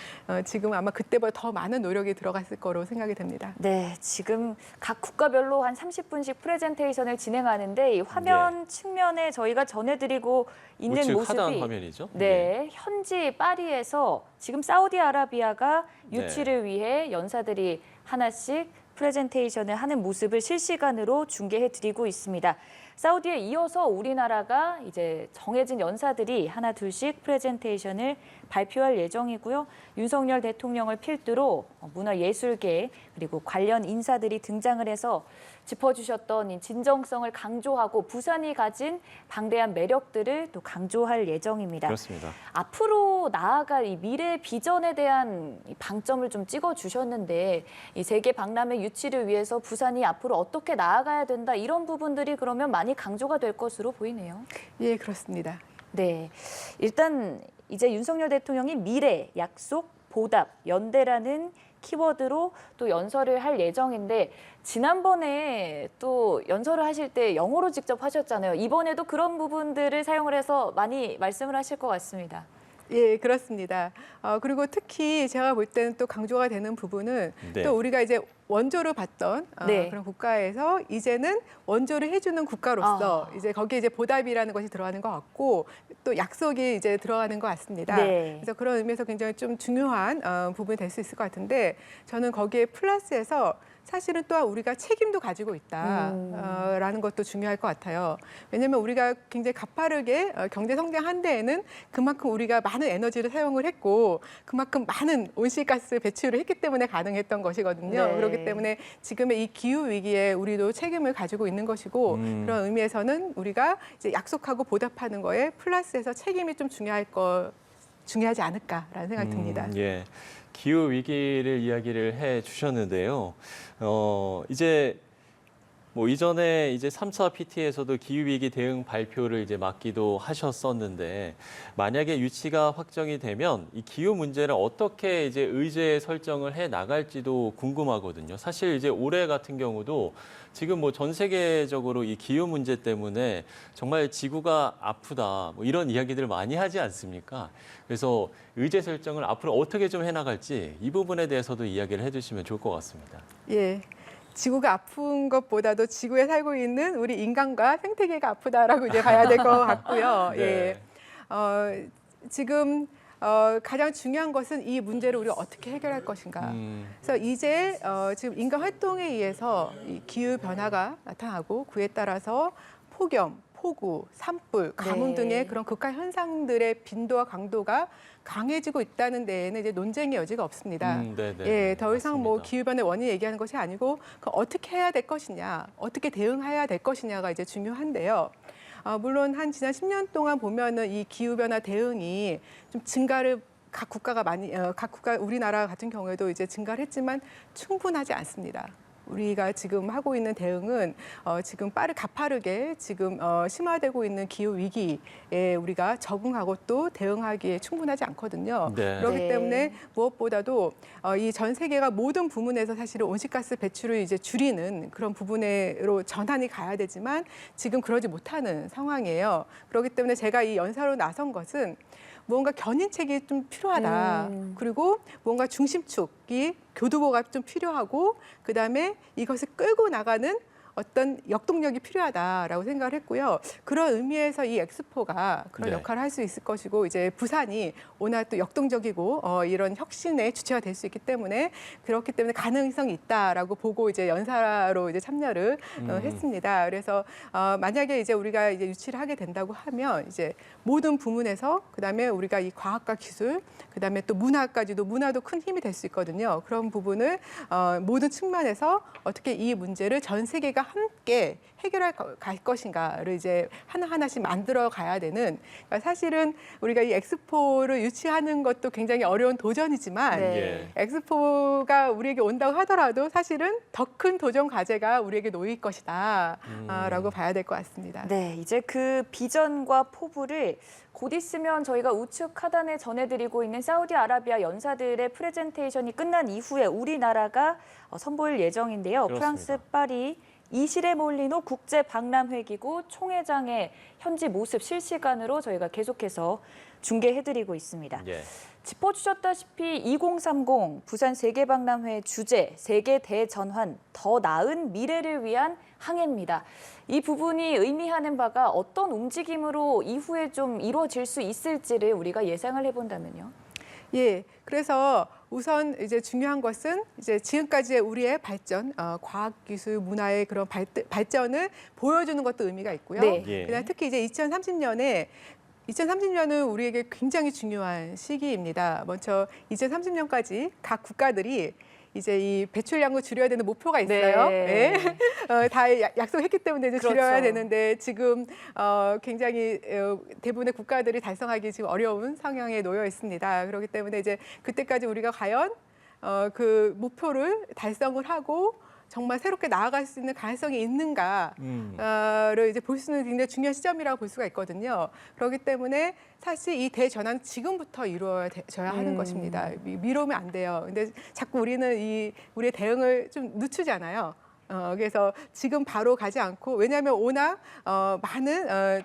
Speaker 3: 지금 아마 그때보다 더 많은 노력이 들어갔을 거로 생각이 됩니다.
Speaker 2: 네, 지금 각 국가별로 한 30분씩 프레젠테이션을 진행하는데 이 화면 측면에 저희가 전해드리고 있는
Speaker 1: 우측
Speaker 2: 모습이
Speaker 1: 하단 화면이죠?
Speaker 2: 네, 현지 파리에서 지금 사우디아라비아가 유치를 위해 연사들이 하나씩 프레젠테이션을 하는 모습을 실시간으로 중계해드리고 있습니다. 사우디에 이어서 우리나라가 이제 정해진 연사들이 하나 둘씩 프레젠테이션을 발표할 예정이고요. 윤석열 대통령을 필두로 문화예술계 그리고 관련 인사들이 등장을 해서 짚어주셨던 이 진정성을 강조하고 부산이 가진 방대한 매력들을 또 강조할 예정입니다.
Speaker 1: 그렇습니다.
Speaker 2: 앞으로 나아갈 이 미래 비전에 대한 이 방점을 좀 찍어주셨는데 이 세계 박람회 유치를 위해서 부산이 앞으로 어떻게 나아가야 된다 이런 부분들이 그러면 많이 강조가 될 것으로 보이네요.
Speaker 3: 예, 그렇습니다.
Speaker 2: 네, 일단 이제 윤석열 대통령이 미래, 약속, 보답, 연대라는 키워드로 또 연설을 할 예정인데 지난번에 또 연설을 하실 때 영어로 직접 하셨잖아요. 이번에도 그런 부분들을 사용을 해서 많이 말씀을 하실 것 같습니다.
Speaker 3: 예, 그렇습니다. 그리고 특히 제가 볼 때는 또 강조가 되는 부분은
Speaker 1: 네.
Speaker 3: 또 우리가 이제 원조를 봤던
Speaker 2: 네.
Speaker 3: 그런 국가에서 이제는 원조를 해주는 국가로서 이제 거기에 이제 보답이라는 것이 들어가는 것 같고 또 약속이 이제 들어가는 것 같습니다.
Speaker 2: 네.
Speaker 3: 그래서 그런 의미에서 굉장히 좀 중요한 부분이 될 수 있을 것 같은데 저는 거기에 플러스해서 사실은 또한 우리가 책임도 가지고 있다라는 것도 중요할 것 같아요. 왜냐하면 우리가 굉장히 가파르게 경제 성장한 데에는 그만큼 우리가 많은 에너지를 사용을 했고 그만큼 많은 온실가스 배출을 했기 때문에 가능했던 것이거든요.
Speaker 2: 네.
Speaker 3: 그렇기 때문에 지금의 이 기후 위기에 우리도 책임을 가지고 있는 것이고 그런 의미에서는 우리가 이제 약속하고 보답하는 거에 플러스해서 책임이 좀 중요하지 않을까라는 생각이 듭니다.
Speaker 1: 예. 기후 위기를 이야기를 해 주셨는데요. 이제 뭐 이전에 이제 3차 PT에서도 기후위기 대응 발표를 이제 맡기도 하셨었는데 만약에 유치가 확정이 되면 이 기후 문제를 어떻게 이제 의제 설정을 해 나갈지도 궁금하거든요. 사실 이제 올해 같은 경우도 지금 뭐 전 세계적으로 이 기후 문제 때문에 정말 지구가 아프다 뭐 이런 이야기들을 많이 하지 않습니까? 그래서 의제 설정을 앞으로 어떻게 좀 해나갈지 이 부분에 대해서도 이야기를 해주시면 좋을 것 같습니다.
Speaker 3: 예. 지구가 아픈 것보다도 지구에 살고 있는 우리 인간과 생태계가 아프다라고 이제 봐야 될 것 같고요.
Speaker 1: 네.
Speaker 3: 예. 지금 가장 중요한 것은 이 문제를 우리가 어떻게 해결할 것인가. 그래서 이제 지금 인간 활동에 의해서 이 기후 변화가 나타나고 그에 따라서 폭염, 폭우, 산불, 가뭄
Speaker 2: 네.
Speaker 3: 등의 그런 극한 현상들의 빈도와 강도가 강해지고 있다는 데에는 이제 논쟁의 여지가 없습니다.
Speaker 1: 네네.
Speaker 3: 예, 더 이상 뭐
Speaker 1: 맞습니다.
Speaker 3: 기후변화의 원인 얘기하는 것이 아니고 그 어떻게 해야 될 것이냐, 어떻게 대응해야 될 것이냐가 이제 중요한데요. 물론 한 지난 10년 동안 보면은 이 기후변화 대응이 좀 증가를 각 국가가 우리나라 같은 경우에도 이제 증가를 했지만 충분하지 않습니다. 우리가 지금 하고 있는 대응은 지금 가파르게 지금 심화되고 있는 기후 위기에 우리가 적응하고 또 대응하기에 충분하지 않거든요.
Speaker 1: 네.
Speaker 3: 그렇기
Speaker 2: 네.
Speaker 3: 때문에 무엇보다도 이 전 세계가 모든 부문에서 사실은 온실가스 배출을 이제 줄이는 그런 부분으로 전환이 가야 되지만 지금 그러지 못하는 상황이에요. 그렇기 때문에 제가 이 연사로 나선 것은 뭔가 견인책이 좀 필요하다. 그리고 뭔가 중심축이 교두보가 좀 필요하고 그다음에 이것을 끌고 나가는 어떤 역동력이 필요하다라고 생각을 했고요. 그런 의미에서 이 엑스포가 그런
Speaker 1: 네.
Speaker 3: 역할을 할 수 있을 것이고 이제 부산이 워낙 또 역동적이고 이런 혁신의 주체가 될 수 있기 때문에 그렇기 때문에 가능성이 있다라고 보고 이제 연사로 이제 참여를 했습니다. 그래서 만약에 이제 우리가 이제 유치를 하게 된다고 하면 이제 모든 부문에서 그다음에 우리가 이 과학과 기술 그다음에 또 문화까지도 문화도 큰 힘이 될 수 있거든요. 그런 부분을 모든 측면에서 어떻게 이 문제를 전 세계가 함께 해결할 갈 것인가를 이제 하나하나씩 만들어 가야 되는 그러니까 사실은 우리가 이 엑스포를 유치하는 것도 굉장히 어려운 도전이지만
Speaker 2: 네.
Speaker 3: 엑스포가 우리에게 온다고 하더라도 사실은 더 큰 도전 과제가 우리에게 놓일 것이다 라고 봐야 될 것 같습니다.
Speaker 2: 네, 이제 그 비전과 포부를 곧 있으면 저희가 우측 하단에 전해드리고 있는 사우디아라비아 연사들의 프레젠테이션이 끝난 이후에 우리나라가 선보일 예정인데요.
Speaker 1: 그렇습니다.
Speaker 2: 프랑스 파리 이실에 몰리노 국제박람회기구 총회장의 현지 모습 실시간으로 저희가 계속해서 중계해드리고 있습니다.
Speaker 1: 예.
Speaker 2: 짚어주셨다시피 2030 부산 세계박람회 주제 세계 대전환 더 나은 미래를 위한 항해입니다. 이 부분이 의미하는 바가 어떤 움직임으로 이후에 좀 이루어질 수 있을지를 우리가 예상을 해본다면요.
Speaker 3: 예, 그래서 우선 이제 중요한 것은 이제 지금까지의 우리의 발전, 과학기술, 문화의 그런 발전을 보여주는 것도 의미가 있고요.
Speaker 2: 네.
Speaker 1: 예.
Speaker 3: 그다음 특히 이제 2030년은 우리에게 굉장히 중요한 시기입니다. 먼저 2030년까지 각 국가들이 이제 이 배출량을 줄여야 되는 목표가 있어요.
Speaker 2: 네.
Speaker 3: 다 약속했기 때문에 이제
Speaker 2: 그렇죠.
Speaker 3: 줄여야 되는데 지금 굉장히 대부분의 국가들이 달성하기 지금 어려운 상황에 놓여 있습니다. 그렇기 때문에 이제 그때까지 우리가 과연 그 목표를 달성을 하고 정말 새롭게 나아갈 수 있는 가능성이 있는가를 이제 볼 수 있는 굉장히 중요한 시점이라고 볼 수가 있거든요. 그렇기 때문에 사실 이 대전환은 지금부터 이루어져야 하는 것입니다. 미루면 안 돼요. 근데 자꾸 우리는 우리의 대응을 좀 늦추잖아요. 그래서 지금 바로 가지 않고 왜냐하면 워낙 많은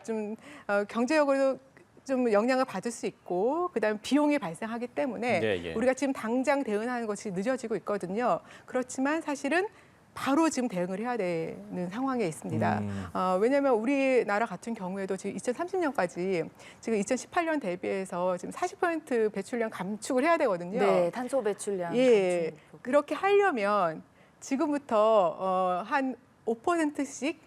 Speaker 3: 경제적으로 좀 영향을 받을 수 있고 그다음에 비용이 발생하기 때문에
Speaker 1: 예.
Speaker 3: 우리가 지금 당장 대응하는 것이 늦어지고 있거든요. 그렇지만 사실은 바로 지금 대응을 해야 되는 상황에 있습니다. 왜냐하면 우리나라 같은 경우에도 지금 2030년까지 지금 2018년 대비해서 지금 40% 배출량 감축을 해야 되거든요.
Speaker 2: 네, 탄소 배출량
Speaker 3: 예,
Speaker 2: 감축 목표.
Speaker 3: 그렇게 하려면 지금부터 한 5%씩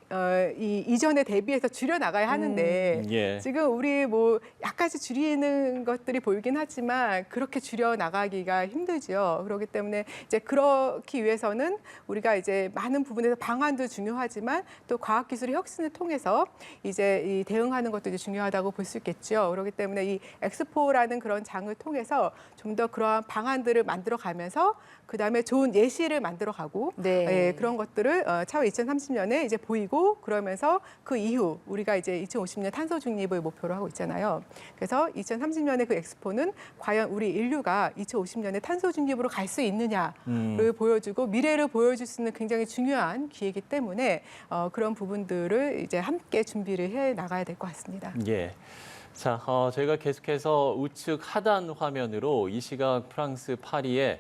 Speaker 3: 이전에 대비해서 줄여 나가야 하는데
Speaker 1: 예.
Speaker 3: 지금 우리 뭐 약간씩 줄이는 것들이 보이긴 하지만 그렇게 줄여 나가기가 힘들죠. 그렇기 때문에 이제 그렇기 위해서는 우리가 이제 많은 부분에서 방안도 중요하지만 또 과학기술의 혁신을 통해서 이제 이 대응하는 것도 이제 중요하다고 볼 수 있겠죠. 그렇기 때문에 이 엑스포라는 그런 장을 통해서 좀 더 그러한 방안들을 만들어 가면서 그다음에 좋은 예시를 만들어 가고
Speaker 2: 네.
Speaker 3: 예, 그런 것들을 차후 2030년에 이제 보이고 그러면서 그 이후 우리가 이제 2050년 탄소 중립을 목표로 하고 있잖아요. 그래서 2030년에 그 엑스포는 과연 우리 인류가 2050년에 탄소 중립으로 갈 수 있느냐를 보여주고 미래를 보여줄 수 있는 굉장히 중요한 기회이기 때문에 그런 부분들을 이제 함께 준비를 해 나가야 될 것 같습니다.
Speaker 1: 예. 자, 저희가 계속해서 우측 하단 화면으로 이 시각 프랑스 파리에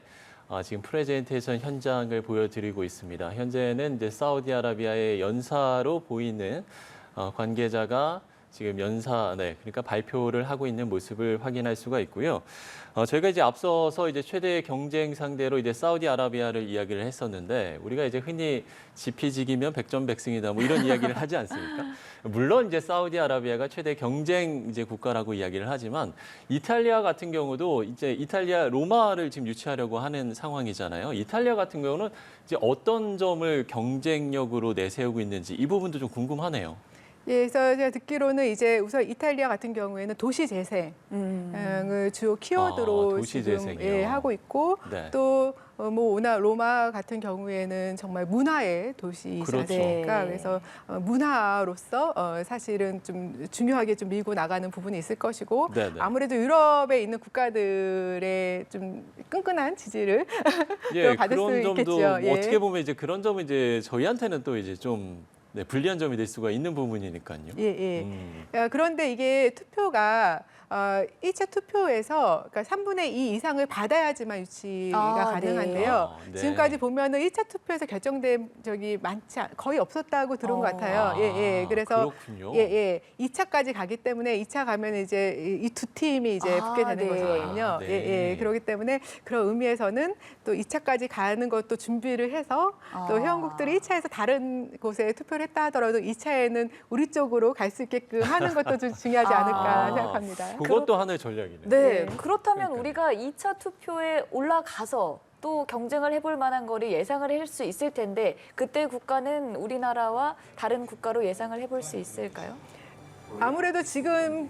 Speaker 1: 지금 프레젠테이션 현장을 보여드리고 있습니다. 현재는 이제 사우디아라비아의 연사로 보이는 관계자가 지금 그러니까 발표를 하고 있는 모습을 확인할 수가 있고요. 저희가 이제 앞서서 이제 최대 경쟁 상대로 이제 사우디아라비아를 이야기를 했었는데 우리가 이제 흔히 지피지기면 백전백승이다 뭐 이런 이야기를 하지 않습니까? 물론 이제 사우디아라비아가 최대 경쟁 이제 국가라고 이야기를 하지만 이탈리아 같은 경우도 이제 이탈리아 로마를 지금 유치하려고 하는 상황이잖아요. 이탈리아 같은 경우는 이제 어떤 점을 경쟁력으로 내세우고 있는지 이 부분도 좀 궁금하네요.
Speaker 3: 예, 그래서 제가 듣기로는 이제 우선 이탈리아 같은 경우에는 도시 재생을 주요 키워드로
Speaker 1: 도시
Speaker 3: 지금
Speaker 1: 재생이요.
Speaker 3: 하고 있고
Speaker 1: 네.
Speaker 3: 또 뭐 로마 같은 경우에는 정말 문화의 도시이지
Speaker 1: 그렇죠.
Speaker 3: 않습니까?
Speaker 2: 네.
Speaker 3: 그래서 문화로서 사실은 좀 중요하게 좀 밀고 나가는 부분이 있을 것이고
Speaker 1: 네네.
Speaker 3: 아무래도 유럽에 있는 국가들의 좀 끈끈한 지지를
Speaker 1: 예,
Speaker 3: 받을
Speaker 1: 그런
Speaker 3: 수
Speaker 1: 점도
Speaker 3: 있겠죠.
Speaker 1: 뭐 어떻게 보면 이제 그런 점은 이제 저희한테는 또 이제 좀 불리한 점이 될 수가 있는 부분이니까요.
Speaker 3: 예. 그런데 이게 투표가 1차 투표에서 그러니까 3분의 2 이상을 받아야지만 유치가 가능한데요.
Speaker 1: 네.
Speaker 3: 지금까지 보면은 1차 투표에서 결정된 적이 거의 없었다고 들은 것 같아요. 그래서
Speaker 1: 그렇군요.
Speaker 3: 2차까지 가기 때문에 2차 가면 이제 이 두 팀이 이제 붙게 되는
Speaker 2: 네.
Speaker 3: 거거든요.
Speaker 1: 네.
Speaker 3: 그렇기 때문에 그런 의미에서는 또 2차까지 가는 것도 준비를 해서 또 회원국들이 1차에서 다른 곳에 투표를 했다 하더라도 2차에는 우리 쪽으로 갈 수 있게끔 하는 것도 좀 중요하지 않을까 생각합니다.
Speaker 1: 그것도 하나의 전략이네요.
Speaker 2: 네,
Speaker 3: 네.
Speaker 2: 그렇다면
Speaker 1: 그러니까요.
Speaker 2: 우리가 2차 투표에 올라가서 또 경쟁을 해볼 만한 거를 예상을 할 수 있을 텐데 그때 국가는 우리나라와 다른 국가로 예상을 해볼 수 있을까요?
Speaker 3: 아무래도 지금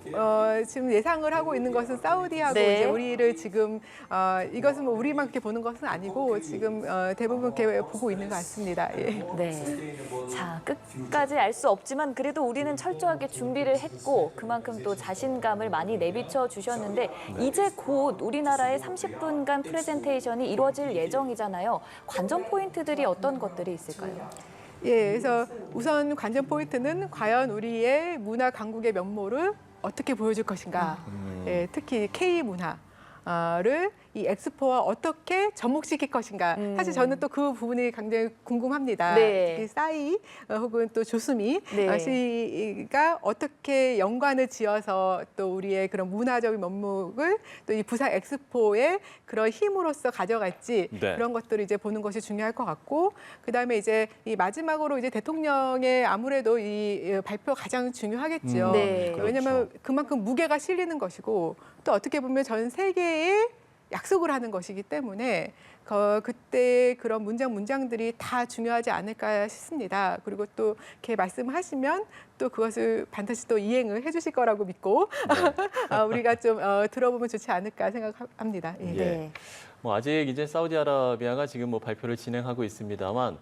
Speaker 3: 예상을 하고 있는 것은 사우디하고
Speaker 2: 네.
Speaker 3: 이제 우리를 지금 이것은 뭐 우리만 그렇게 보는 것은 아니고 지금 대부분 그렇게 보고 있는 것 같습니다. 예.
Speaker 2: 네. 자, 끝까지 알 수 없지만 그래도 우리는 철저하게 준비를 했고 그만큼 또 자신감을 많이 내비쳐 주셨는데 이제 곧 우리나라의 30분간 프레젠테이션이 이루어질 예정이잖아요. 관전 포인트들이 어떤 것들이 있을까요?
Speaker 3: 예, 그래서 우선 관전 포인트는 과연 우리의 문화 강국의 면모를 어떻게 보여줄 것인가. 예, 특히 K 문화를 이 엑스포와 어떻게 접목시킬 것인가. 사실 저는 또 그 부분이 굉장히 궁금합니다.
Speaker 2: 네.
Speaker 3: 특히 싸이 혹은 또 조수미
Speaker 2: 네.
Speaker 3: 씨가 어떻게 연관을 지어서 또 우리의 그런 문화적인 면목을 또 이 부산 엑스포의 그런 힘으로써 가져갈지
Speaker 1: 네.
Speaker 3: 그런 것들을 이제 보는 것이 중요할 것 같고 그다음에 이제 이 마지막으로 이제 대통령의 아무래도 이 발표가 가장 중요하겠죠.
Speaker 2: 네.
Speaker 3: 왜냐하면 그만큼 무게가 실리는 것이고 또 어떻게 보면 전 세계에 약속을 하는 것이기 때문에 그때 그런 문장들이 다 중요하지 않을까 싶습니다. 그리고 또 이렇게 말씀하시면 또 그것을 반드시 또 이행을 해주실 거라고 믿고 우리가 좀 들어보면 좋지 않을까 생각합니다. 예.
Speaker 2: 네.
Speaker 1: 뭐 아직 이제 사우디아라비아가 지금 뭐 발표를 진행하고 있습니다만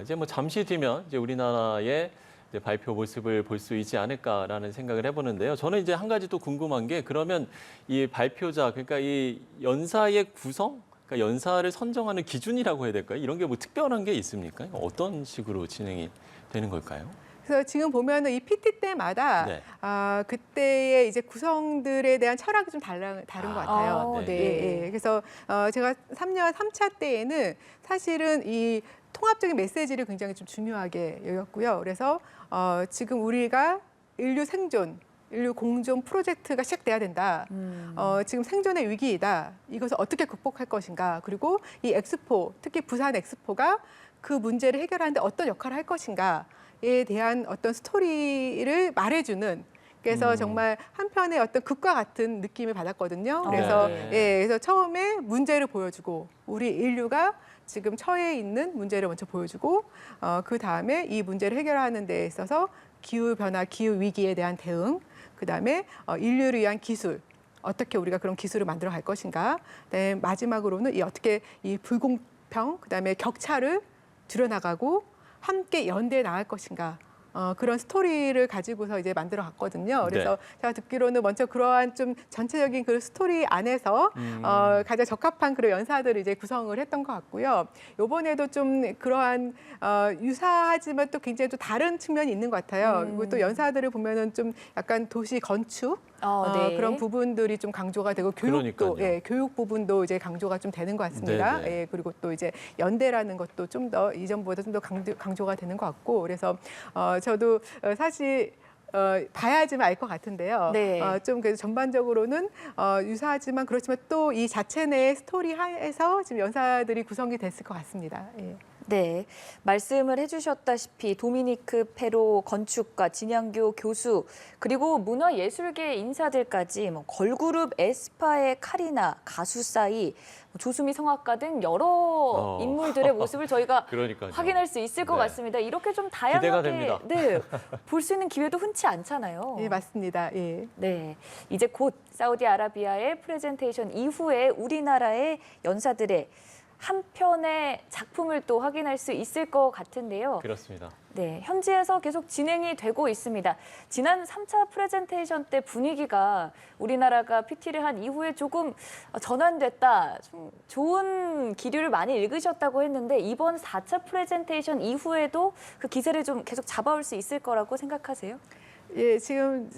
Speaker 1: 이제 뭐 잠시 뒤면 이제 우리나라의 이제 발표 모습을 볼 수 있지 않을까라는 생각을 해보는데요. 저는 이제 한 가지 또 궁금한 게 그러면 이 발표자 그러니까 이 연사의 구성, 그러니까 연사를 선정하는 기준이라고 해야 될까요? 이런 게 뭐 특별한 게 있습니까? 어떤 식으로 진행이 되는 걸까요?
Speaker 3: 그래서 지금 보면은 이 PT 때마다
Speaker 1: 네.
Speaker 3: 그때의 이제 구성들에 대한 철학이 좀 다른 것 같아요.
Speaker 2: 네.
Speaker 3: 그래서 제가 3차 때에는 사실은 이 통합적인 메시지를 굉장히 좀 중요하게 여겼고요. 그래서 지금 우리가 인류 생존, 인류 공존 프로젝트가 시작돼야 된다. 지금 생존의 위기이다. 이것을 어떻게 극복할 것인가. 그리고 이 엑스포, 특히 부산 엑스포가 그 문제를 해결하는데 어떤 역할을 할 것인가에 대한 어떤 스토리를 말해주는 그래서 정말 한편의 어떤 극과 같은 느낌을 받았거든요. 그래서 그래서 처음에 문제를 보여주고 우리 인류가 지금 처해 있는 문제를 먼저 보여주고 그 다음에 이 문제를 해결하는 데 있어서 기후 변화, 기후 위기에 대한 대응, 그 다음에 인류를 위한 기술. 어떻게 우리가 그런 기술을 만들어 갈 것인가. 그다음에 마지막으로는 어떻게 이 불공평, 그다음에 격차를 줄여나가고 함께 연대에 나갈 것인가. 그런 스토리를 가지고서 이제 만들어 갔거든요. 그래서
Speaker 1: 네.
Speaker 3: 제가 듣기로는 먼저 그러한 좀 전체적인 그 스토리 안에서 가장 적합한 그런 연사들을 이제 구성을 했던 것 같고요. 이번에도 좀 그러한 유사하지만 또 굉장히 또 다른 측면이 있는 것 같아요. 그리고 또 연사들을 보면은 좀 약간 도시 건축
Speaker 2: 네.
Speaker 3: 그런 부분들이 좀 강조가 되고 교육도
Speaker 1: 그러니까요.
Speaker 3: 교육 부분도 이제 강조가 좀 되는 것 같습니다.
Speaker 1: 네네.
Speaker 3: 그리고 또 이제 연대라는 것도 좀 더 이전보다 좀 더 강조가 되는 것 같고 그래서 저도 사실 봐야지만 알 것 같은데요.
Speaker 2: 네.
Speaker 3: 좀 그래서 전반적으로는 유사하지만 그렇지만 또 이 자체 내의 스토리 하에서 지금 연사들이 구성이 됐을 것 같습니다. 예.
Speaker 2: 네, 말씀을 해주셨다시피 도미니크 페로 건축가, 진양교 교수, 그리고 문화예술계 인사들까지 걸그룹 에스파의 카리나, 가수 싸이, 조수미 성악가 등 여러 인물들의 모습을 저희가
Speaker 1: 그러니까요.
Speaker 2: 확인할 수 있을 것
Speaker 1: 네.
Speaker 2: 같습니다. 이렇게 좀
Speaker 1: 기대가
Speaker 2: 다양하게
Speaker 1: 됩니다.
Speaker 2: 네, 볼 수 있는 기회도 흔치 않잖아요.
Speaker 3: 예, 맞습니다. 예.
Speaker 2: 네, 이제 곧 사우디아라비아의 프레젠테이션 이후에 우리나라의 연사들의 한 편의 작품을 또 확인할 수 있을 것 같은데요.
Speaker 1: 그렇습니다.
Speaker 2: 네, 현지에서 계속 진행이 되고 있습니다. 지난 3차 프레젠테이션 때 분위기가 우리나라가 PT를 한 이후에 조금 전환됐다, 좀 좋은 기류를 많이 읽으셨다고 했는데 이번 4차 프레젠테이션 이후에도 그 기세를 좀 계속 잡아올 수 있을 거라고 생각하세요?
Speaker 3: 예, 지금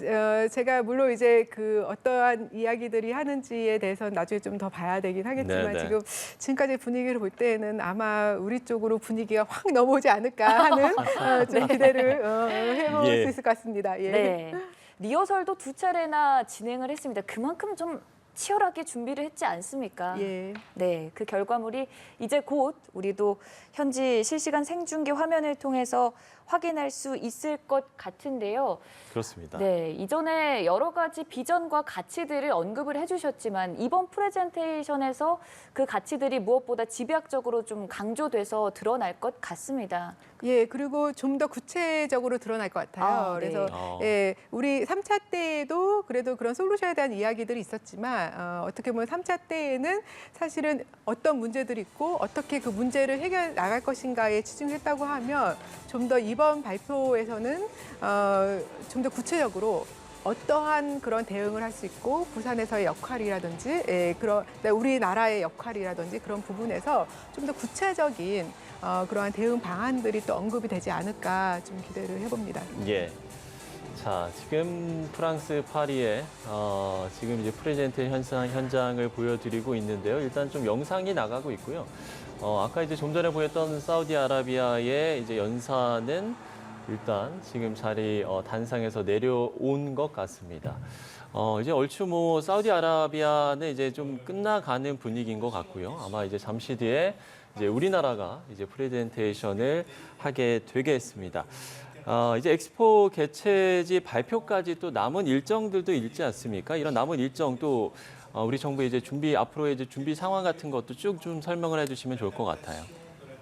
Speaker 3: 제가 물론 이제 그 어떠한 이야기들이 하는지에 대해서는 나중에 좀 더 봐야 되긴 하겠지만
Speaker 1: 네네.
Speaker 3: 지금까지 분위기를 볼 때는 아마 우리 쪽으로 분위기가 확 넘어오지 않을까 하는 좀 기대를 해볼
Speaker 1: 예.
Speaker 3: 수 있을 것 같습니다. 예.
Speaker 2: 네, 리허설도 2차례나 진행을 했습니다. 그만큼 좀 치열하게 준비를 했지 않습니까?
Speaker 3: 예.
Speaker 2: 네, 그 결과물이 이제 곧 우리도 현지 실시간 생중계 화면을 통해서 확인할 수 있을 것 같은데요.
Speaker 1: 그렇습니다.
Speaker 2: 네, 이전에 여러 가지 비전과 가치들을 언급을 해주셨지만 이번 프레젠테이션에서 그 가치들이 무엇보다 집약적으로 좀 강조돼서 드러날 것 같습니다.
Speaker 3: 예, 그리고 좀 더 구체적으로 드러날 것 같아요.
Speaker 2: 네.
Speaker 3: 그래서 예, 우리 3차 때에도 그래도 그런 솔루션에 대한 이야기들이 있었지만 어떻게 보면 3차 때에는 사실은 어떤 문제들이 있고 어떻게 그 문제를 해결 나갈 것인가에 치중했다고 하면 좀 더 이번 발표에서는 좀 더 구체적으로 어떠한 그런 대응을 할 수 있고 부산에서의 역할이라든지 그런 우리나라의 역할이라든지 그런 부분에서 좀 더 구체적인 그러한 대응 방안들이 또 언급이 되지 않을까 좀 기대를 해봅니다.
Speaker 1: 예. 자, 지금 프랑스 파리에 지금 이제 프레젠테이션 현장을 보여드리고 있는데요. 일단 좀 영상이 나가고 있고요. 아까 이제 좀 전에 보였던 사우디아라비아의 이제 연사는 일단 지금 자리 단상에서 내려온 것 같습니다. 이제 얼추 뭐 사우디아라비아는 이제 좀 끝나가는 분위기인 것 같고요. 아마 이제 잠시 뒤에 이제 우리나라가 이제 프레젠테이션을 하게 되겠습니다. 이제 엑스포 개최지 발표까지 또 남은 일정들도 있지 않습니까? 이런 남은 일정 또 우리 정부 이제 앞으로의 이제 준비 상황 같은 것도 쭉 좀 설명을 해주시면 좋을 것 같아요.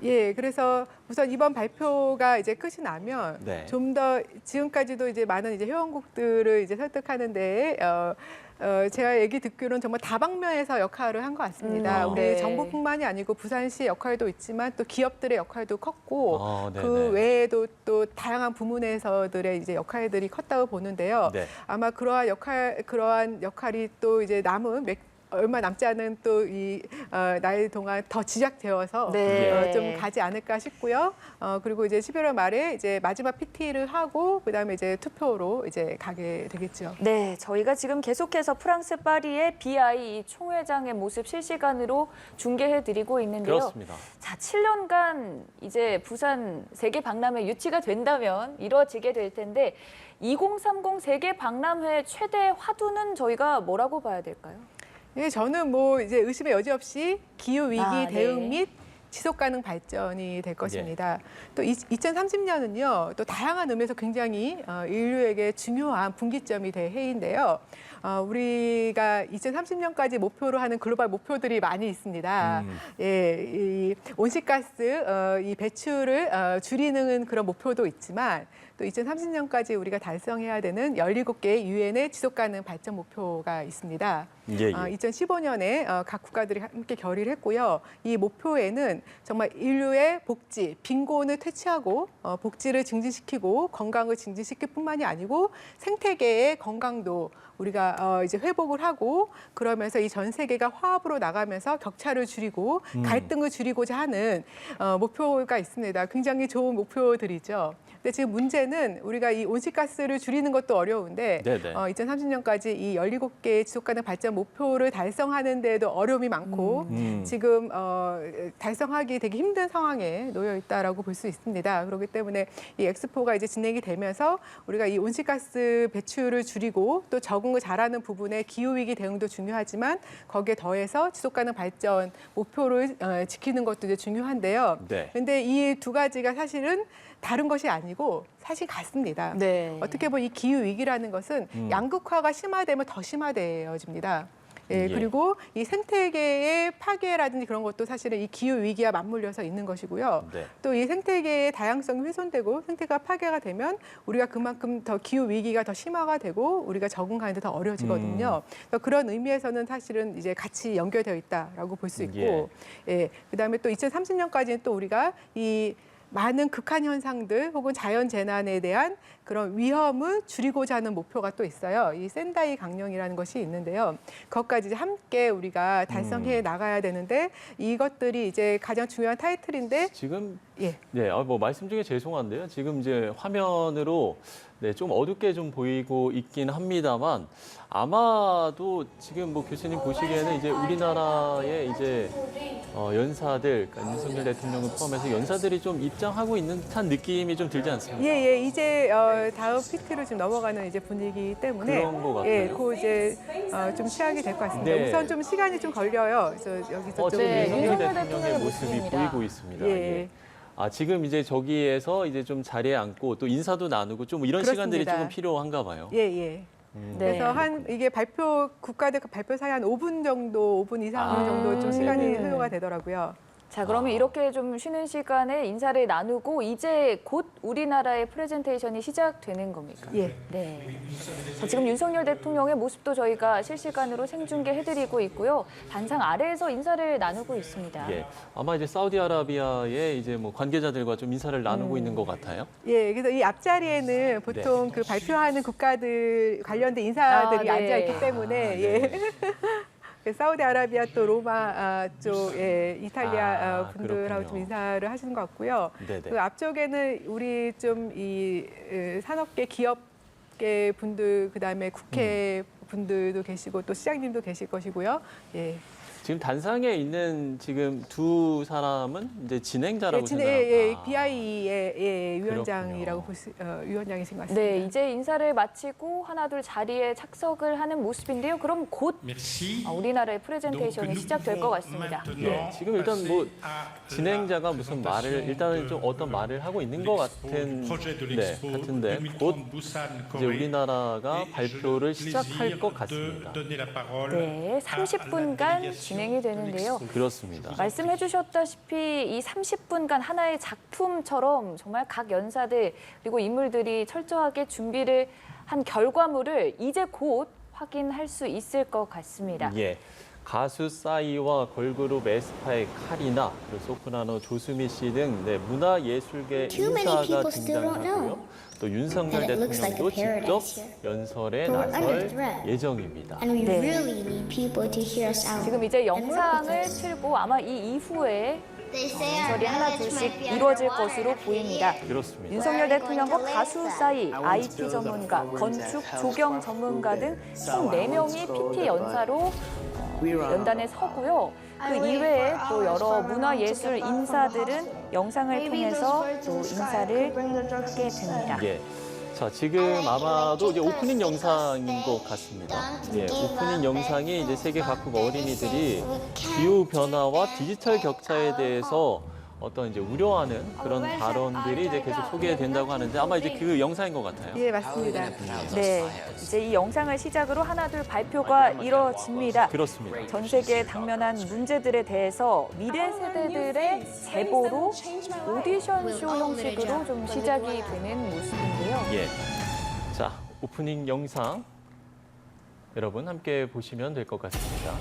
Speaker 3: 예, 그래서 우선 이번 발표가 이제 끝이 나면
Speaker 1: 네.
Speaker 3: 좀 더 지금까지도 이제 많은 이제 회원국들을 이제 설득하는데 제가 얘기 듣기로는 정말 다방면에서 역할을 한 것 같습니다. 우리
Speaker 2: 네.
Speaker 3: 정부뿐만이 아니고 부산시 역할도 있지만 또 기업들의 역할도 컸고
Speaker 1: 네네.
Speaker 3: 그 외에도 또 다양한 부문에서들의 이제 역할들이 컸다고 보는데요.
Speaker 1: 네.
Speaker 3: 아마 그러한 역할이 또 이제 얼마 남지 않은 또 이 날 동안 더 지작되어서
Speaker 2: 네.
Speaker 3: 좀 가지 않을까 싶고요. 그리고 이제 11월 말에 이제 마지막 PT를 하고 그다음에 이제 투표로 이제 가게 되겠죠.
Speaker 2: 네, 저희가 지금 계속해서 프랑스 파리의 BI 총회장의 모습 실시간으로 중계해드리고 있는데요.
Speaker 1: 그렇습니다.
Speaker 2: 자, 7년간 이제 부산 세계 박람회 유치가 된다면 이루어지게 될 텐데 2030 세계 박람회 최대 화두는 저희가 뭐라고 봐야 될까요?
Speaker 3: 예, 저는 뭐 이제 의심의 여지 없이 기후 위기
Speaker 2: 네.
Speaker 3: 대응 및 지속 가능 발전이 될 것입니다. 또 2030년은요, 또 다양한 의미에서 굉장히 인류에게 중요한 분기점이 될 해인데요. 우리가 2030년까지 목표로 하는 글로벌 목표들이 많이 있습니다. 예, 이 온실가스 이 배출을 줄이는 그런 목표도 있지만 또 2030년까지 우리가 달성해야 되는 17개의 유엔의 지속가능 발전 목표가 있습니다.
Speaker 1: 예.
Speaker 3: 2015년에 각 국가들이 함께 결의를 했고요. 이 목표에는 정말 인류의 복지, 빈곤을 퇴치하고 복지를 증진시키고 건강을 증진시킬 뿐만이 아니고 생태계의 건강도 우리가 이제 회복을 하고 그러면서 이 전 세계가 화합으로 나가면서 격차를 줄이고 갈등을 줄이고자 하는 목표가 있습니다. 굉장히 좋은 목표들이죠. 근데 지금 문제는 우리가 이 온실가스를 줄이는 것도 어려운데 2030년까지 이 17개의 지속가능 발전 목표를 달성하는 데에도 어려움이 많고 지금 달성하기 되게 힘든 상황에 놓여 있다라고 볼 수 있습니다. 그렇기 때문에 이 엑스포가 이제 진행이 되면서 우리가 이 온실가스 배출을 줄이고 또 적응을 잘하는 부분에 기후위기 대응도 중요하지만 거기에 더해서 지속가능 발전 목표를 지키는 것도 이제 중요한데요. 그런데 이 두 가지가 사실은 다른 것이 아니고 사실 같습니다.
Speaker 2: 네.
Speaker 3: 어떻게 보면 이 기후 위기라는 것은 양극화가 심화되면 더 심화되어집니다. 예, 그리고 이 생태계의 파괴라든지 그런 것도 사실은 이 기후 위기와 맞물려서 있는 것이고요. 또 이 생태계의 다양성이 훼손되고 생태가 파괴가 되면 우리가 그만큼 더 기후 위기가 더 심화가 되고 우리가 적응하는데 더 어려워지거든요. 그래서 그런 의미에서는 사실은 이제 같이 연결되어 있다라고 볼 수 있고, 예, 그다음에 또 2030년까지는 또 우리가 이 많은 극한 현상들 혹은 자연 재난에 대한 그런 위험을 줄이고자 하는 목표가 또 있어요. 이 샌다이 강령이라는 것이 있는데요. 그것까지 이제 함께 우리가 달성해 나가야 되는데 이것들이 이제 가장 중요한 타이틀인데
Speaker 1: 지금 뭐 말씀 중에 죄송한데요. 지금 이제 화면으로 좀 어둡게 좀 보이고 있긴 합니다만 아마도 지금 뭐 교수님 보시기에는 이제 우리나라의 이제 연사들, 그러니까 윤석열 대통령을 포함해서 연사들이 좀 입장하고 있는 듯한 느낌이 좀 들지 않습니까?
Speaker 3: 예, 이제 다음 PT로 좀 넘어가는 이제 분위기 때문에
Speaker 1: 그런 것 같아요.
Speaker 3: 예, 그 이제 좀 취하게 될 것 같습니다. 우선 좀 시간이 좀 걸려요. 그래서 여기서 좀
Speaker 1: 지금 윤석열
Speaker 2: 윤석열
Speaker 1: 대통령의
Speaker 2: 대통령의
Speaker 1: 모습이
Speaker 2: 모습입니다.
Speaker 1: 보이고 있습니다.
Speaker 3: 예.
Speaker 1: 지금 이제 저기에서 이제 좀 자리에 앉고 또 인사도 나누고 좀 이런
Speaker 3: 그렇습니다.
Speaker 1: 시간들이 조금 필요한가 봐요.
Speaker 3: 예. 그래서 이게 국가대 발표 사이 한 5분 정도, 5분 이상 정도 좀 시간이 소요가 되더라고요.
Speaker 2: 자, 그러면 이렇게 좀 쉬는 시간에 인사를 나누고 이제 곧 우리나라의 프레젠테이션이 시작되는 겁니까?
Speaker 3: 예.
Speaker 2: 네. 자, 지금 윤석열 대통령의 모습도 저희가 실시간으로 생중계해드리고 있고요. 단상 아래에서 인사를 나누고 있습니다.
Speaker 1: 예. 아마 이제 사우디아라비아의 이제 뭐 관계자들과 좀 인사를 나누고 있는 것 같아요.
Speaker 3: 예, 그래서 이 앞자리에는 보통 그 발표하는 국가들 관련된 인사들이 앉아 있기 때문에 사우디아라비아 또 로마 쪽, 이탈리아 분들하고 좀 인사를 하시는 것 같고요. 그 앞쪽에는 우리 좀 이 산업계, 기업계 분들, 그다음에 국회 분들도 계시고 또 시장님도 계실 것이고요. 예.
Speaker 1: 지금 단상에 있는 지금 두 사람은 이제 진행자라고 생각합니다.
Speaker 3: BI의 위원장이라고 위원장이신 것 같습니다.
Speaker 2: 네, 이제 인사를 마치고 하나둘 자리에 착석을 하는 모습인데요. 그럼 곧 우리나라의 프레젠테이션이 시작될 것 같습니다.
Speaker 1: 지금 일단 뭐 진행자가 무슨 말을 일단은 좀 어떤 말을 하고 있는 것 같은데 곧 이제 우리나라가 발표를 시작할 것 같습니다.
Speaker 2: 네, 30분간 진행이 되는데요.
Speaker 1: 그렇습니다.
Speaker 2: 말씀해 주셨다시피 이 30분간 하나의 작품처럼 정말 각 연사들 그리고 인물들이 철저하게 준비를 한 결과물을 이제 곧 확인할 수 있을 것 같습니다.
Speaker 1: 예. 가수 싸이와 걸그룹 에스파의 카리나, 그리고 소프라노 조수미 씨 등 문화예술계 인사가 등장하고요. 또 윤석열 대통령도 직접 연설에 나설 예정입니다.
Speaker 2: 지금 이제 영상을 틀고 아마 이 이후에 연설이 하나 둘씩 이루어질 것으로 보입니다.
Speaker 1: 그렇습니다.
Speaker 2: 윤석열 대통령과 가수 싸이, IT 전문가, 건축, 조경 전문가 등 총 4명이 PT 연사로 연단에 서고요. 그 이외에 또 여러 문화예술 인사들은 영상을 통해서 또 인사를 하게 됩니다.
Speaker 1: 예. 자, 지금 아마도 이제 오프닝 영상인 것 같습니다. 예, 오프닝 영상이 이제 세계 각국 어린이들이 기후 변화와 디지털 격차에 대해서 어떤 이제 우려하는 그런 발언들이 이제 계속 소개된다고 하는데 아마 이제 그 영상인 것 같아요.
Speaker 3: 예, 맞습니다.
Speaker 2: 네, 이제 이 영상을 시작으로 하나둘 발표가 이뤄집니다.
Speaker 1: 그렇습니다.
Speaker 2: 전 세계에 당면한 문제들에 대해서 미래 세대들의 제보로 오디션 쇼 형식으로 좀 시작이 되는 모습인데요.
Speaker 1: 예. 자, 오프닝 영상 여러분 함께 보시면 될 것 같습니다.